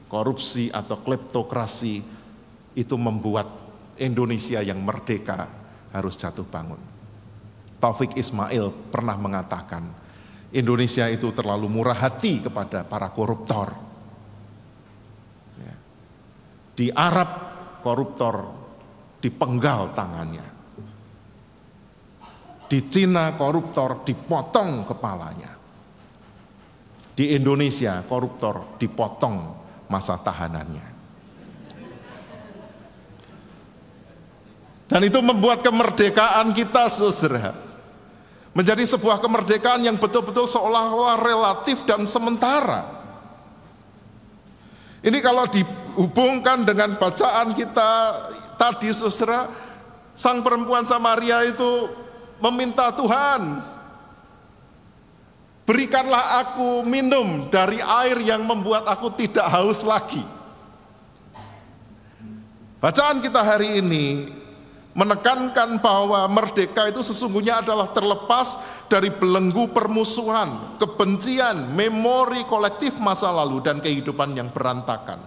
korupsi atau kleptokrasi itu membuat Indonesia yang merdeka harus jatuh bangun. Taufik Ismail pernah mengatakan, Indonesia itu terlalu murah hati kepada para koruptor. Di Arab koruptor dipenggal tangannya. Di Cina koruptor dipotong kepalanya. Di Indonesia koruptor dipotong masa tahanannya. Dan itu membuat kemerdekaan kita, saudara, menjadi sebuah kemerdekaan yang betul-betul seolah-olah relatif dan sementara. Ini kalau dihubungkan dengan bacaan kita tadi, saudara, sang perempuan Samaria itu meminta, Tuhan, berikanlah aku minum dari air yang membuat aku tidak haus lagi. Bacaan kita hari ini menekankan bahwa merdeka itu sesungguhnya adalah terlepas dari belenggu permusuhan, kebencian, memori kolektif masa lalu, dan kehidupan yang berantakan.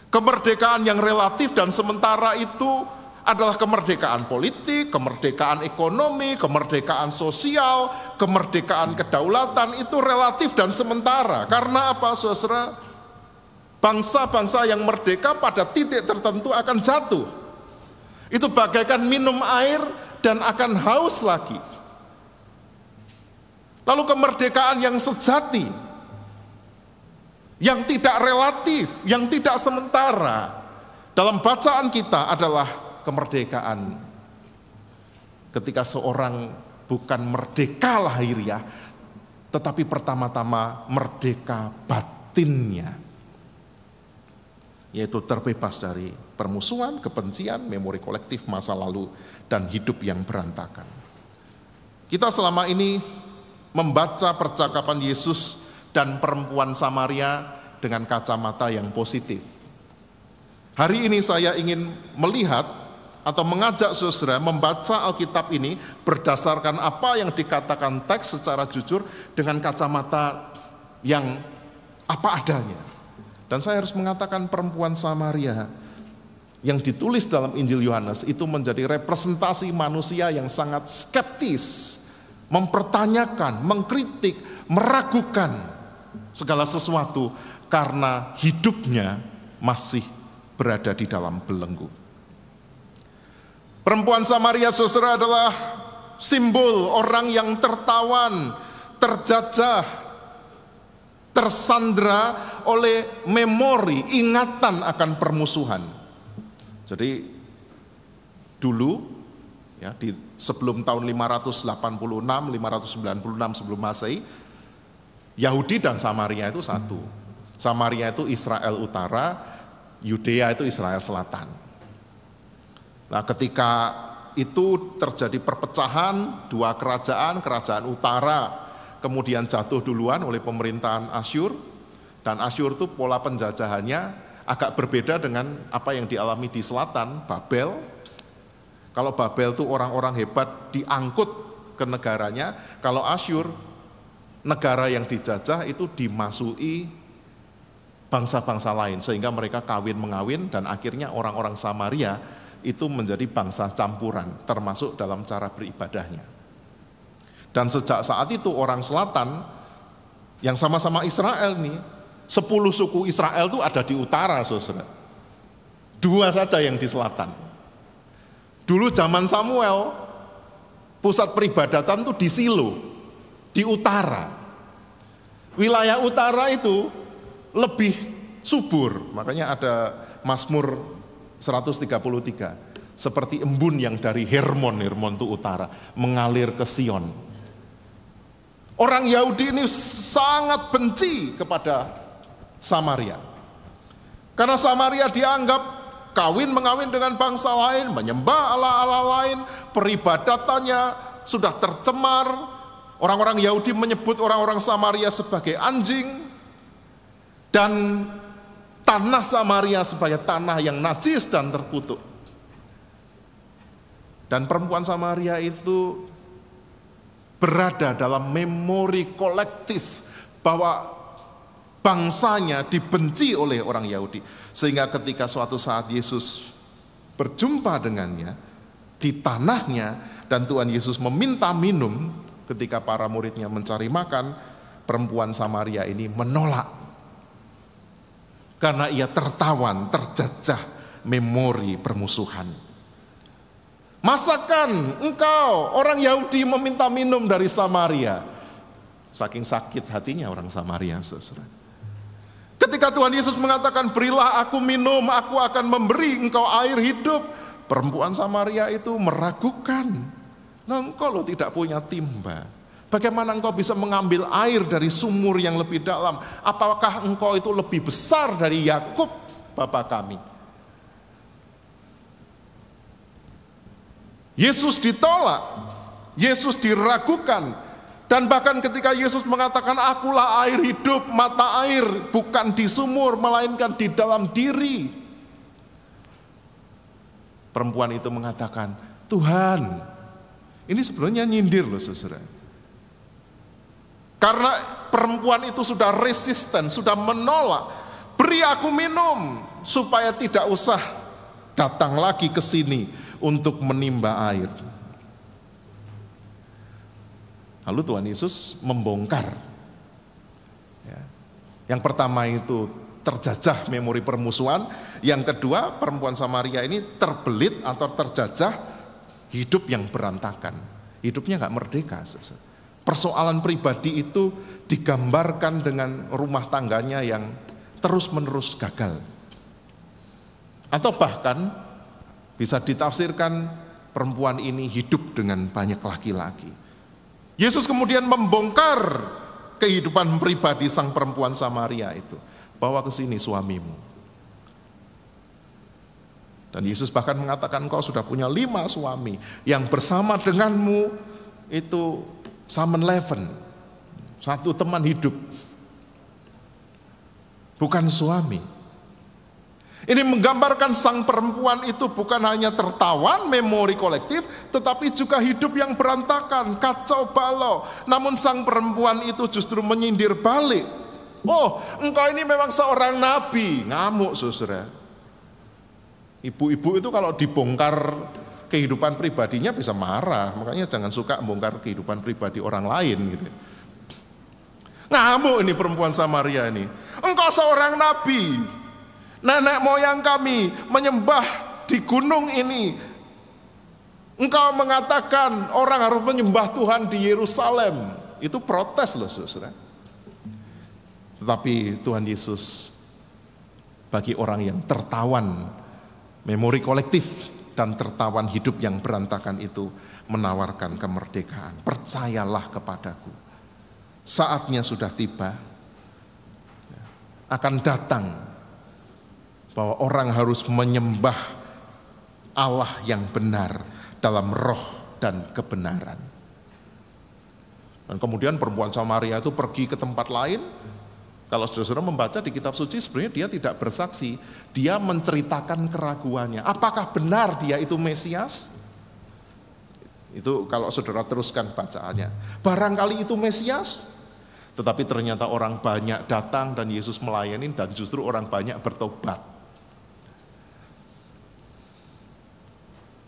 Kemerdekaan yang relatif dan sementara itu adalah kemerdekaan politik, kemerdekaan ekonomi, kemerdekaan sosial, kemerdekaan kedaulatan itu relatif dan sementara. Karena apa, saudara? Bangsa-bangsa yang merdeka pada titik tertentu akan jatuh. Itu bagaikan minum air dan akan haus lagi. Lalu kemerdekaan yang sejati, yang tidak relatif, yang tidak sementara, dalam bacaan kita adalah kemerdekaan ketika seorang bukan merdeka lahiriah, tetapi pertama-tama merdeka batinnya, yaitu terbebas dari permusuhan, kebencian, memori kolektif masa lalu, dan hidup yang berantakan. Kita selama ini membaca percakapan Yesus dan perempuan Samaria dengan kacamata yang positif. Hari ini saya ingin melihat atau mengajak saudara membaca Alkitab ini berdasarkan apa yang dikatakan teks secara jujur dengan kacamata yang apa adanya. Dan saya harus mengatakan perempuan Samaria yang ditulis dalam Injil Yohanes itu menjadi representasi manusia yang sangat skeptis, mempertanyakan, mengkritik, meragukan segala sesuatu karena hidupnya masih berada di dalam belenggu. Perempuan Samaria, saudara, adalah simbol orang yang tertawan, terjajah, tersandra oleh memori, ingatan akan permusuhan. Jadi dulu, ya, di sebelum tahun 586, 596 sebelum Masehi, Yahudi dan Samaria itu satu. Samaria itu Israel Utara, Yudea itu Israel Selatan. Nah, ketika itu terjadi perpecahan, dua kerajaan, kerajaan utara kemudian jatuh duluan oleh pemerintahan Asyur, dan Asyur itu pola penjajahannya agak berbeda dengan apa yang dialami di selatan, Babel. Kalau Babel itu orang-orang hebat diangkut ke negaranya, kalau Asyur, negara yang dijajah itu dimasuki bangsa-bangsa lain, sehingga mereka kawin-mengawin, dan akhirnya orang-orang Samaria itu menjadi bangsa campuran, termasuk dalam cara beribadahnya. Dan sejak saat itu orang selatan yang sama-sama Israel nih, 10 suku Israel itu ada di utara, saudara. 2 saja yang di selatan. Dulu zaman Samuel, pusat peribadatan itu di Silo, di utara. Wilayah utara itu lebih subur, makanya ada Mazmur 133, seperti embun yang dari Hermon itu utara, mengalir ke Sion. Orang Yahudi ini sangat benci kepada Samaria, karena Samaria dianggap kawin-mengawin dengan bangsa lain, menyembah Allah-Allah lain, peribadatannya sudah tercemar. Orang-orang Yahudi menyebut orang-orang Samaria sebagai anjing, dan tanah Samaria sebagai tanah yang najis dan terkutuk. Dan perempuan Samaria itu berada dalam memori kolektif bahwa bangsanya dibenci oleh orang Yahudi. Sehingga ketika suatu saat Yesus berjumpa dengannya di tanahnya, dan Tuhan Yesus meminta minum ketika para muridnya mencari makan, perempuan Samaria ini menolak. Karena ia tertawan, terjajah memori permusuhan. Masakan engkau orang Yahudi meminta minum dari Samaria? Saking sakit hatinya orang Samaria, saudara. Ketika Tuhan Yesus mengatakan, berilah aku minum, aku akan memberi engkau air hidup, perempuan Samaria itu meragukan. Nah, engkau loh tidak punya timba, bagaimana engkau bisa mengambil air dari sumur yang lebih dalam? Apakah engkau itu lebih besar dari Yakub, bapa kami? Yesus ditolak, Yesus diragukan. Dan bahkan ketika Yesus mengatakan, akulah air hidup, mata air bukan di sumur, melainkan di dalam diri. Perempuan itu mengatakan, Tuhan, ini sebenarnya nyindir loh saudara. Karena perempuan itu sudah resisten, sudah menolak, beri aku minum, supaya tidak usah datang lagi ke sini untuk menimba air. Lalu Tuhan Yesus membongkar. Ya. Yang pertama itu terjajah memori permusuhan. Yang kedua, perempuan Samaria ini terbelit atau terjajah hidup yang berantakan. Hidupnya nggak merdeka. Persoalan pribadi itu digambarkan dengan rumah tangganya yang terus-menerus gagal. Atau bahkan bisa ditafsirkan perempuan ini hidup dengan banyak laki-laki. Yesus kemudian membongkar kehidupan pribadi sang perempuan Samaria itu. Bawa ke sini suamimu. Dan Yesus bahkan mengatakan, engkau sudah punya 5 suami. Yang bersama denganmu itu Samen Leven, satu teman hidup, bukan suami. Ini menggambarkan sang perempuan itu bukan hanya tertawan memori kolektif, tetapi juga hidup yang berantakan, kacau balau. Namun sang perempuan itu justru menyindir balik. Oh, engkau ini memang seorang nabi. Ngamuk saudara. Ibu-ibu itu kalau dibongkar kehidupan pribadinya bisa marah. Makanya jangan suka membongkar kehidupan pribadi orang lain gitu. Ngamuk ini perempuan Samaria ini. Engkau seorang nabi. Nenek moyang kami menyembah di gunung ini. Engkau mengatakan orang harus menyembah Tuhan di Yerusalem. Itu protes loh saudara. Tetapi Tuhan Yesus bagi orang yang tertawan memori kolektif dan tertawan hidup yang berantakan itu menawarkan kemerdekaan. Percayalah kepadaku. Saatnya sudah tiba. Akan datang bahwa orang harus menyembah Allah yang benar dalam roh dan kebenaran. Dan kemudian perempuan Samaria itu pergi ke tempat lain. Kalau saudara membaca di kitab suci, sebenarnya dia tidak bersaksi. Dia menceritakan keraguannya. Apakah benar dia itu Mesias? Itu kalau saudara teruskan bacaannya. Barangkali itu Mesias. Tetapi ternyata orang banyak datang dan Yesus melayani dan justru orang banyak bertobat.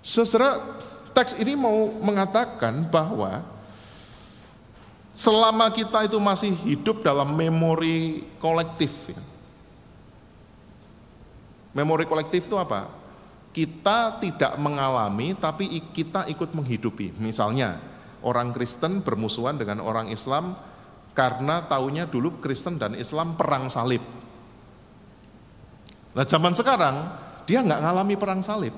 Saudara, teks ini mau mengatakan bahwa selama kita itu masih hidup dalam memori kolektif. Memori kolektif itu apa? Kita tidak mengalami, tapi kita ikut menghidupi. Misalnya, orang Kristen bermusuhan dengan orang Islam karena taunya dulu Kristen dan Islam perang salib. Nah, zaman sekarang, dia nggak ngalami perang salib.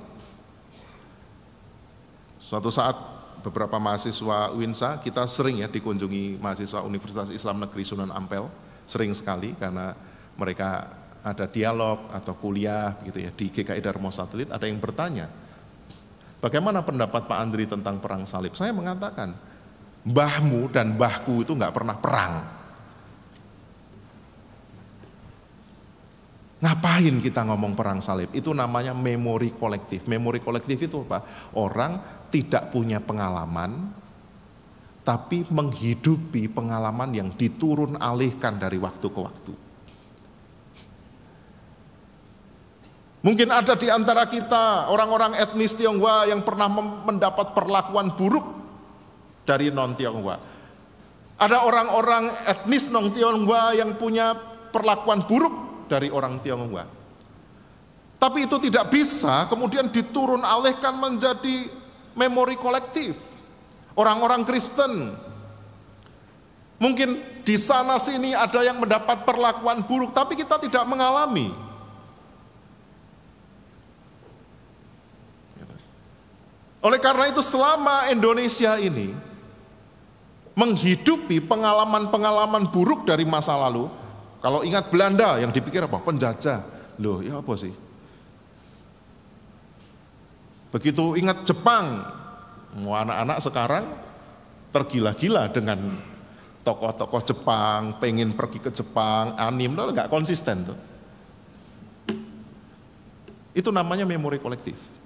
Suatu saat, beberapa mahasiswa UINSA, kita sering ya dikunjungi mahasiswa Universitas Islam Negeri Sunan Ampel, sering sekali karena mereka ada dialog atau kuliah gitu ya di GKI Darmo Satelit. Ada yang bertanya, bagaimana pendapat Pak Andri tentang perang salib? Saya mengatakan, mbahmu dan mbahku itu nggak pernah perang. Ngapain kita ngomong perang salib? Itu namanya memori kolektif. Memori kolektif itu apa? Orang tidak punya pengalaman, tapi menghidupi pengalaman yang diturun alihkan dari waktu ke waktu. Mungkin ada di antara kita orang-orang etnis Tionghoa yang pernah mendapat perlakuan buruk dari non-Tionghoa. Ada orang-orang etnis non-Tionghoa yang punya perlakuan buruk dari orang Tionghoa. Tapi itu tidak bisa kemudian diturun alihkan menjadi memori kolektif. Orang-orang Kristen, mungkin di sana sini ada yang mendapat perlakuan buruk, tapi kita tidak mengalami. Oleh karena itu selama Indonesia ini menghidupi pengalaman-pengalaman buruk dari masa lalu, kalau ingat Belanda yang dipikir apa? Penjajah. Loh, ya apa sih? Begitu ingat Jepang, anak-anak sekarang tergila-gila dengan tokoh-tokoh Jepang, pengen pergi ke Jepang, anime, nggak konsisten tuh. Itu namanya memori kolektif.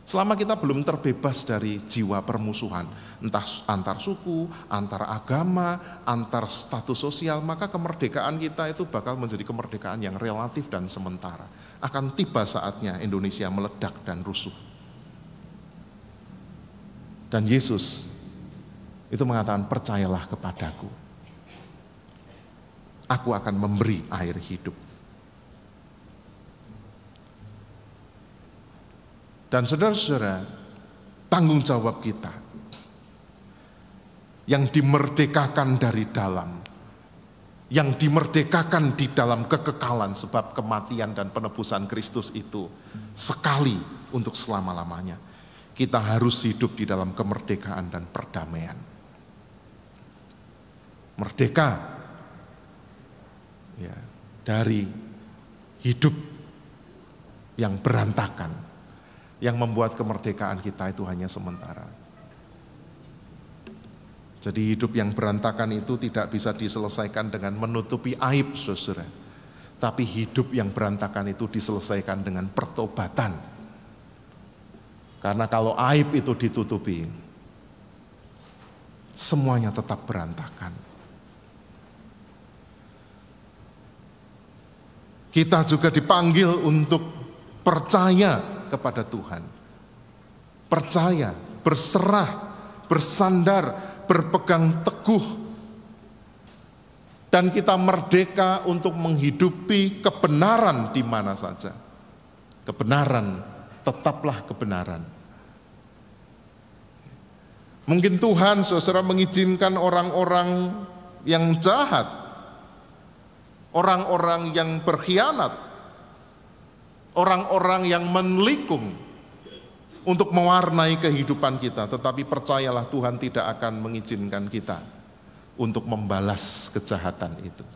Selama kita belum terbebas dari jiwa permusuhan, entah antar suku, antar agama, antar status sosial, maka kemerdekaan kita itu bakal menjadi kemerdekaan yang relatif dan sementara. Akan tiba saatnya Indonesia meledak dan rusuh. Dan Yesus itu mengatakan, percayalah kepadaku. Aku akan memberi air hidup. Dan saudara-saudara, tanggung jawab kita yang dimerdekakan dari dalam, yang dimerdekakan di dalam kekekalan sebab kematian dan penebusan Kristus itu sekali untuk selama-lamanya. Kita harus hidup di dalam kemerdekaan dan perdamaian. Merdeka ya, dari hidup yang berantakan, yang membuat kemerdekaan kita itu hanya sementara. Jadi hidup yang berantakan itu tidak bisa diselesaikan dengan menutupi aib, saudara. Tapi hidup yang berantakan itu diselesaikan dengan pertobatan. Karena kalau aib itu ditutupi, semuanya tetap berantakan. Kita juga dipanggil untuk percaya kepada Tuhan. Percaya, berserah, bersandar, berpegang teguh. Dan kita merdeka untuk menghidupi kebenaran di mana saja. Kebenaran, tetaplah kebenaran. Mungkin Tuhan, saudara, mengizinkan orang-orang yang jahat, orang-orang yang berkhianat, orang-orang yang menelikung untuk mewarnai kehidupan kita. Tetapi percayalah, Tuhan tidak akan mengizinkan kita untuk membalas kejahatan itu.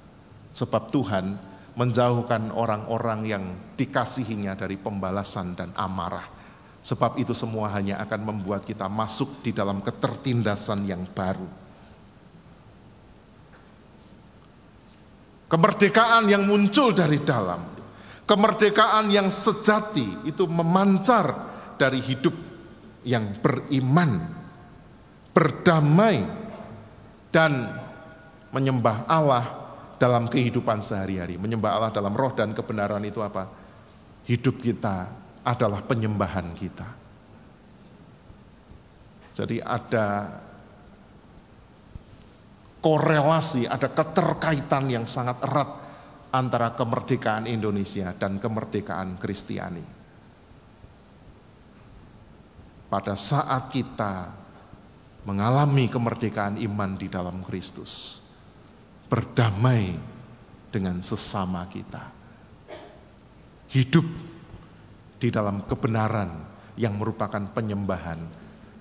Sebab Tuhan menjauhkan orang-orang yang dikasihinya dari pembalasan dan amarah. Sebab itu semua hanya akan membuat kita masuk di dalam ketertindasan yang baru. Kemerdekaan yang muncul dari dalam, kemerdekaan yang sejati itu memancar dari hidup yang beriman, berdamai, dan menyembah Allah dalam kehidupan sehari-hari. Menyembah Allah dalam roh dan kebenaran itu apa? Hidup kita adalah penyembahan kita. Jadi ada korelasi, ada keterkaitan yang sangat erat antara kemerdekaan Indonesia dan kemerdekaan Kristiani. Pada saat kita mengalami kemerdekaan iman di dalam Kristus, berdamai dengan sesama kita, hidup di dalam kebenaran yang merupakan penyembahan,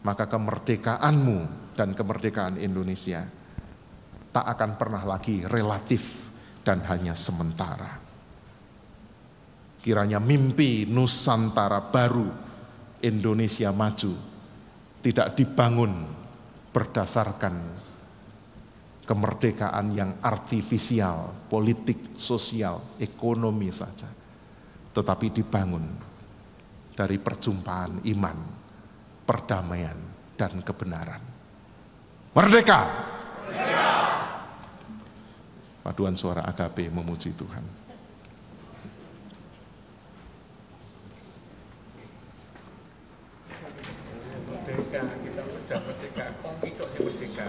maka kemerdekaanmu dan kemerdekaan Indonesia tak akan pernah lagi relatif dan hanya sementara. Kiranya mimpi Nusantara baru Indonesia maju tidak dibangun berdasarkan kemerdekaan yang artifisial, politik, sosial, ekonomi saja, tetapi dibangun dari perjumpaan iman, perdamaian, dan kebenaran. Merdeka! Merdeka! Paduan suara AKB memuji Tuhan. Merdeka, kita sudah merdeka, kok itu sih merdeka.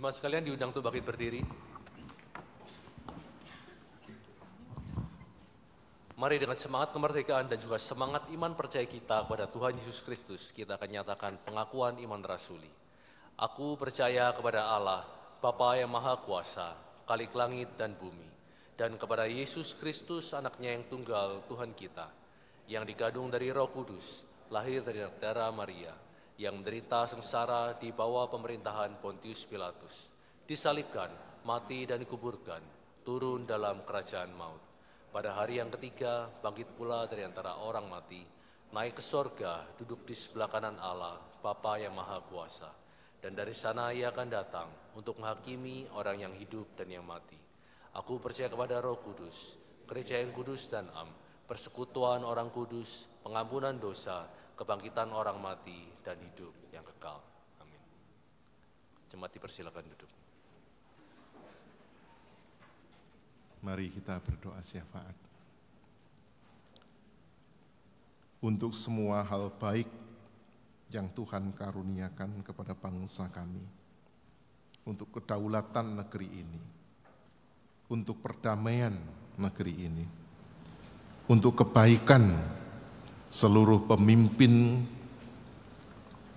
Jemaat sekalian diundang untuk bangkit berdiri. Mari dengan semangat kemerdekaan dan juga semangat iman percaya kita kepada Tuhan Yesus Kristus, kita akan nyatakan pengakuan iman rasuli. Aku percaya kepada Allah, Bapa yang Maha Kuasa, Khalik langit dan bumi, dan kepada Yesus Kristus, anaknya yang tunggal, Tuhan kita, yang digadung dari Roh Kudus, lahir dari darah Maria, yang menderita sengsara di bawah pemerintahan Pontius Pilatus, disalibkan, mati dan dikuburkan, turun dalam kerajaan maut. Pada hari yang ketiga, bangkit pula dari antara orang mati, naik ke sorga, duduk di sebelah kanan Allah, Bapa yang Maha Kuasa. Dan dari sana ia akan datang untuk menghakimi orang yang hidup dan yang mati. Aku percaya kepada Roh Kudus, gereja yang kudus dan am, persekutuan orang kudus, pengampunan dosa, kebangkitan orang mati, dan hidup yang kekal. Amin. Jemaat dipersilakan duduk. Mari kita berdoa syafaat. Untuk semua hal baik yang Tuhan karuniakan kepada bangsa kami, untuk kedaulatan negeri ini, untuk perdamaian negeri ini, untuk kebaikan seluruh pemimpin,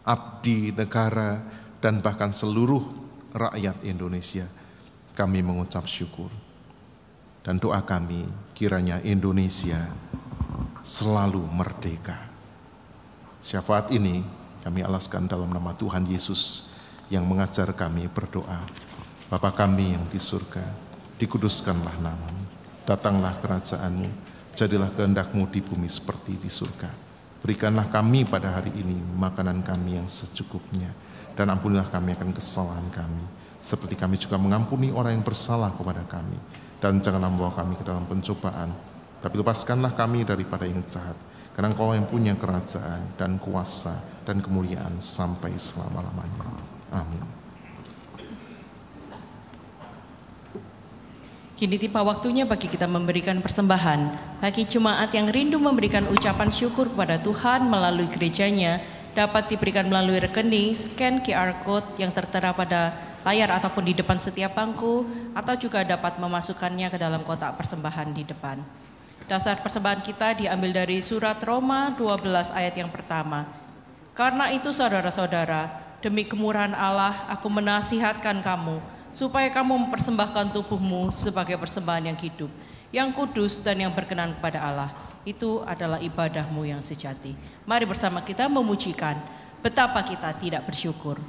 abdi negara, dan bahkan seluruh rakyat Indonesia, kami mengucap syukur. Dan doa kami, kiranya Indonesia selalu merdeka. Syafaat ini kami alaskan dalam nama Tuhan Yesus yang mengajar kami berdoa. Bapa kami yang di surga, dikuduskanlah namamu, datanglah kerajaan-Mu, jadilah kehendak-Mu di bumi seperti di surga. Berikanlah kami pada hari ini makanan kami yang secukupnya, dan ampunilah kami akan kesalahan kami, seperti kami juga mengampuni orang yang bersalah kepada kami. Dan janganlah membawa kami ke dalam pencobaan, tapi lepaskanlah kami daripada yang jahat, karena Engkau yang punya kerajaan dan kuasa dan kemuliaan sampai selama-lamanya. Amin. Kini tiba waktunya bagi kita memberikan persembahan. Bagi jemaat yang rindu memberikan ucapan syukur kepada Tuhan melalui gerejanya, dapat diberikan melalui rekening, scan QR Code yang tertera pada layar ataupun di depan setiap bangku, atau juga dapat memasukkannya ke dalam kotak persembahan di depan. Dasar persembahan kita diambil dari surat Roma 12 ayat yang pertama. Karena itu saudara-saudara, demi kemurahan Allah aku menasihatkan kamu, supaya kamu mempersembahkan tubuhmu sebagai persembahan yang hidup, yang kudus dan yang berkenan kepada Allah. Itu adalah ibadahmu yang sejati. Mari bersama kita memujikan betapa kita tidak bersyukur.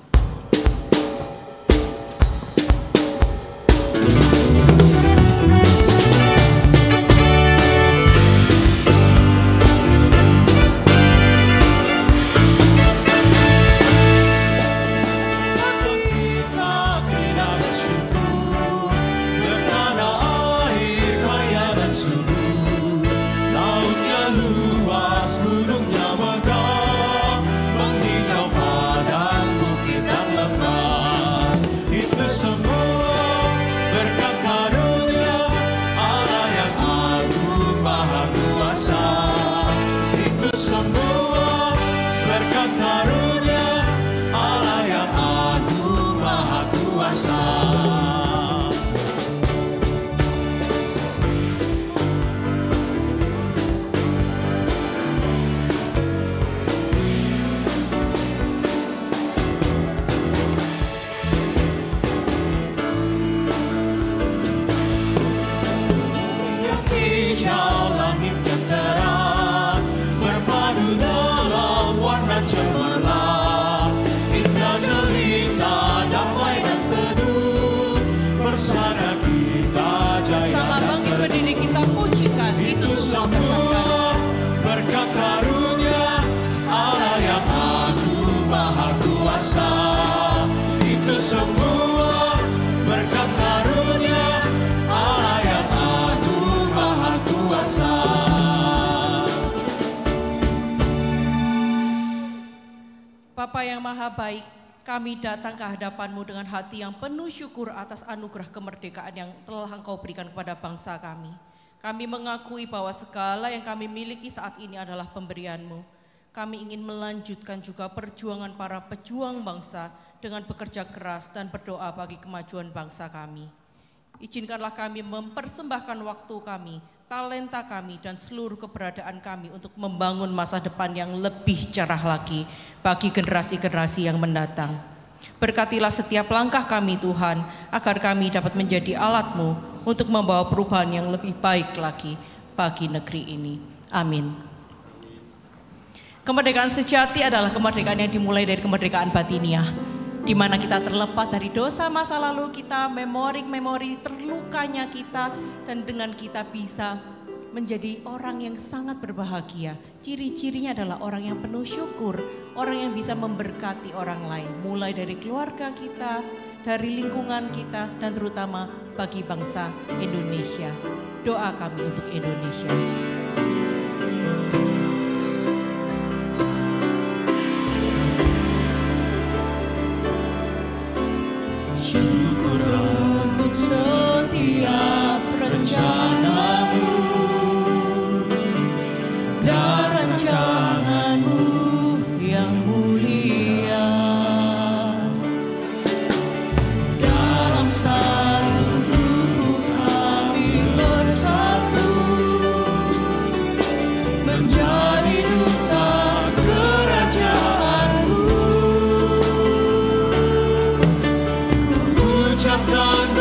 Bapa yang Maha Baik, kami datang ke hadapan-Mu dengan hati yang penuh syukur atas anugerah kemerdekaan yang telah Engkau berikan kepada bangsa kami. Kami mengakui bahwa segala yang kami miliki saat ini adalah pemberian-Mu. Kami ingin melanjutkan juga perjuangan para pejuang bangsa dengan bekerja keras dan berdoa bagi kemajuan bangsa kami. Izinkanlah kami mempersembahkan waktu kami, talenta kami, dan seluruh keberadaan kami untuk membangun masa depan yang lebih cerah lagi bagi generasi-generasi yang mendatang. Berkatilah setiap langkah kami Tuhan, agar kami dapat menjadi alat-Mu untuk membawa perubahan yang lebih baik lagi bagi negeri ini. Amin. Kemerdekaan sejati adalah kemerdekaan yang dimulai dari kemerdekaan batiniah, di mana kita terlepas dari dosa masa lalu kita, memori-memori terlukanya kita, dan dengan kita bisa menjadi orang yang sangat berbahagia. Ciri-cirinya adalah orang yang penuh syukur, orang yang bisa memberkati orang lain, mulai dari keluarga kita, dari lingkungan kita, dan terutama bagi bangsa Indonesia. Doa kami untuk Indonesia. Setiap rencana-Mu dan rancangan-Mu yang mulia, dalam satu tubuh kami bersatu, menjadi duta kerajaan-Mu. Ku ucapkan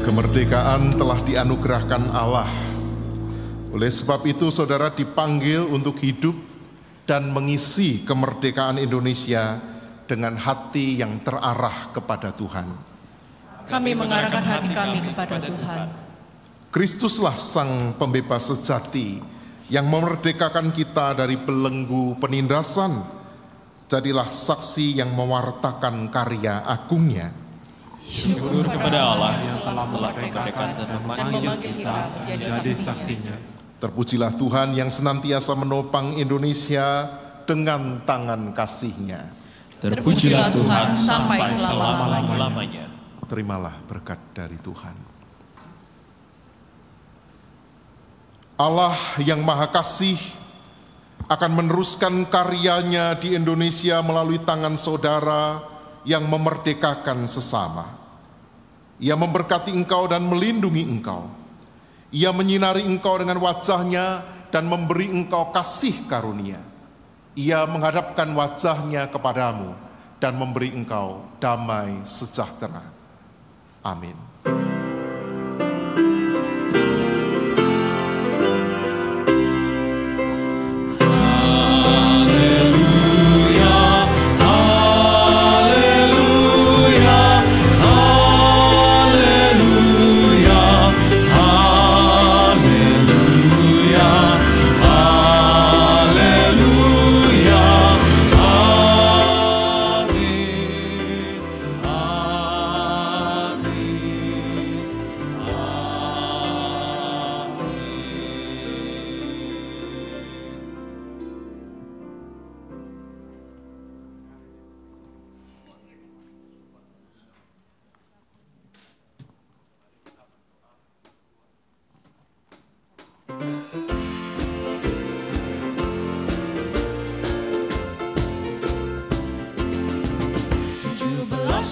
Kemerdekaan telah dianugerahkan Allah Oleh sebab itu saudara dipanggil untuk hidup dan mengisi kemerdekaan Indonesia dengan hati yang terarah kepada Tuhan. Kami mengarahkan hati kami kepada Tuhan. Kristuslah sang pembebas sejati yang memerdekakan kita dari belenggu penindasan. Jadilah saksi yang mewartakan karya agungnya. Syukur kepada Allah yang telah memerdekakan dan memanggil kita menjadi saksinya. Terpujilah Tuhan yang senantiasa menopang Indonesia dengan tangan kasih-Nya. Terpujilah Tuhan sampai selama-lamanya. Terimalah berkat dari Tuhan. Allah yang Maha Kasih akan meneruskan karyanya di Indonesia melalui tangan saudara yang memerdekakan sesama. Ia memberkati engkau dan melindungi engkau. Ia menyinari engkau dengan wajahnya dan memberi engkau kasih karunia. Ia menghadapkan wajahnya kepadamu dan memberi engkau damai sejahtera. Amin.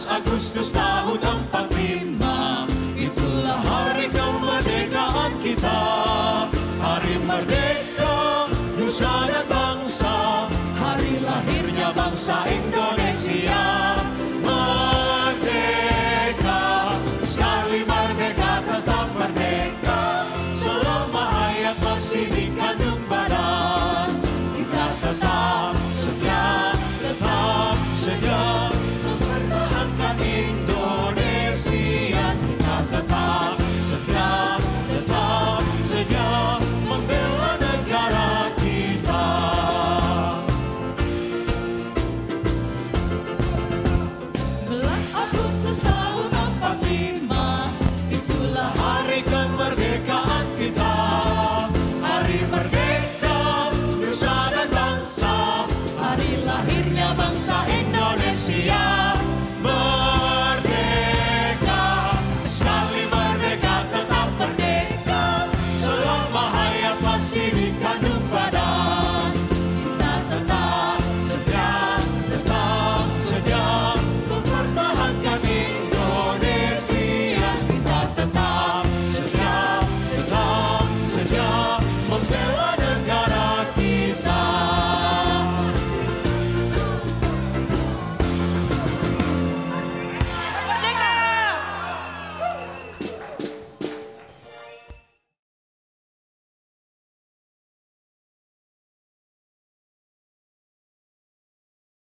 Agustus tahun 45, itulah hari kemerdekaan kita. Hari merdeka, nusa dan bangsa, hari lahirnya bangsa Indonesia. Merdeka, sekali merdeka tetap merdeka, selama hayat masih di kandung badan. Kita tetap setia, mempertahankan Indonesia. Kita tetap setia, membela negara kita. Belas Agustus tahun 45, itulah hari kemerdekaan kita. Hari merdeka, nusa dan bangsa, hari lahirnya bangsa Indonesia.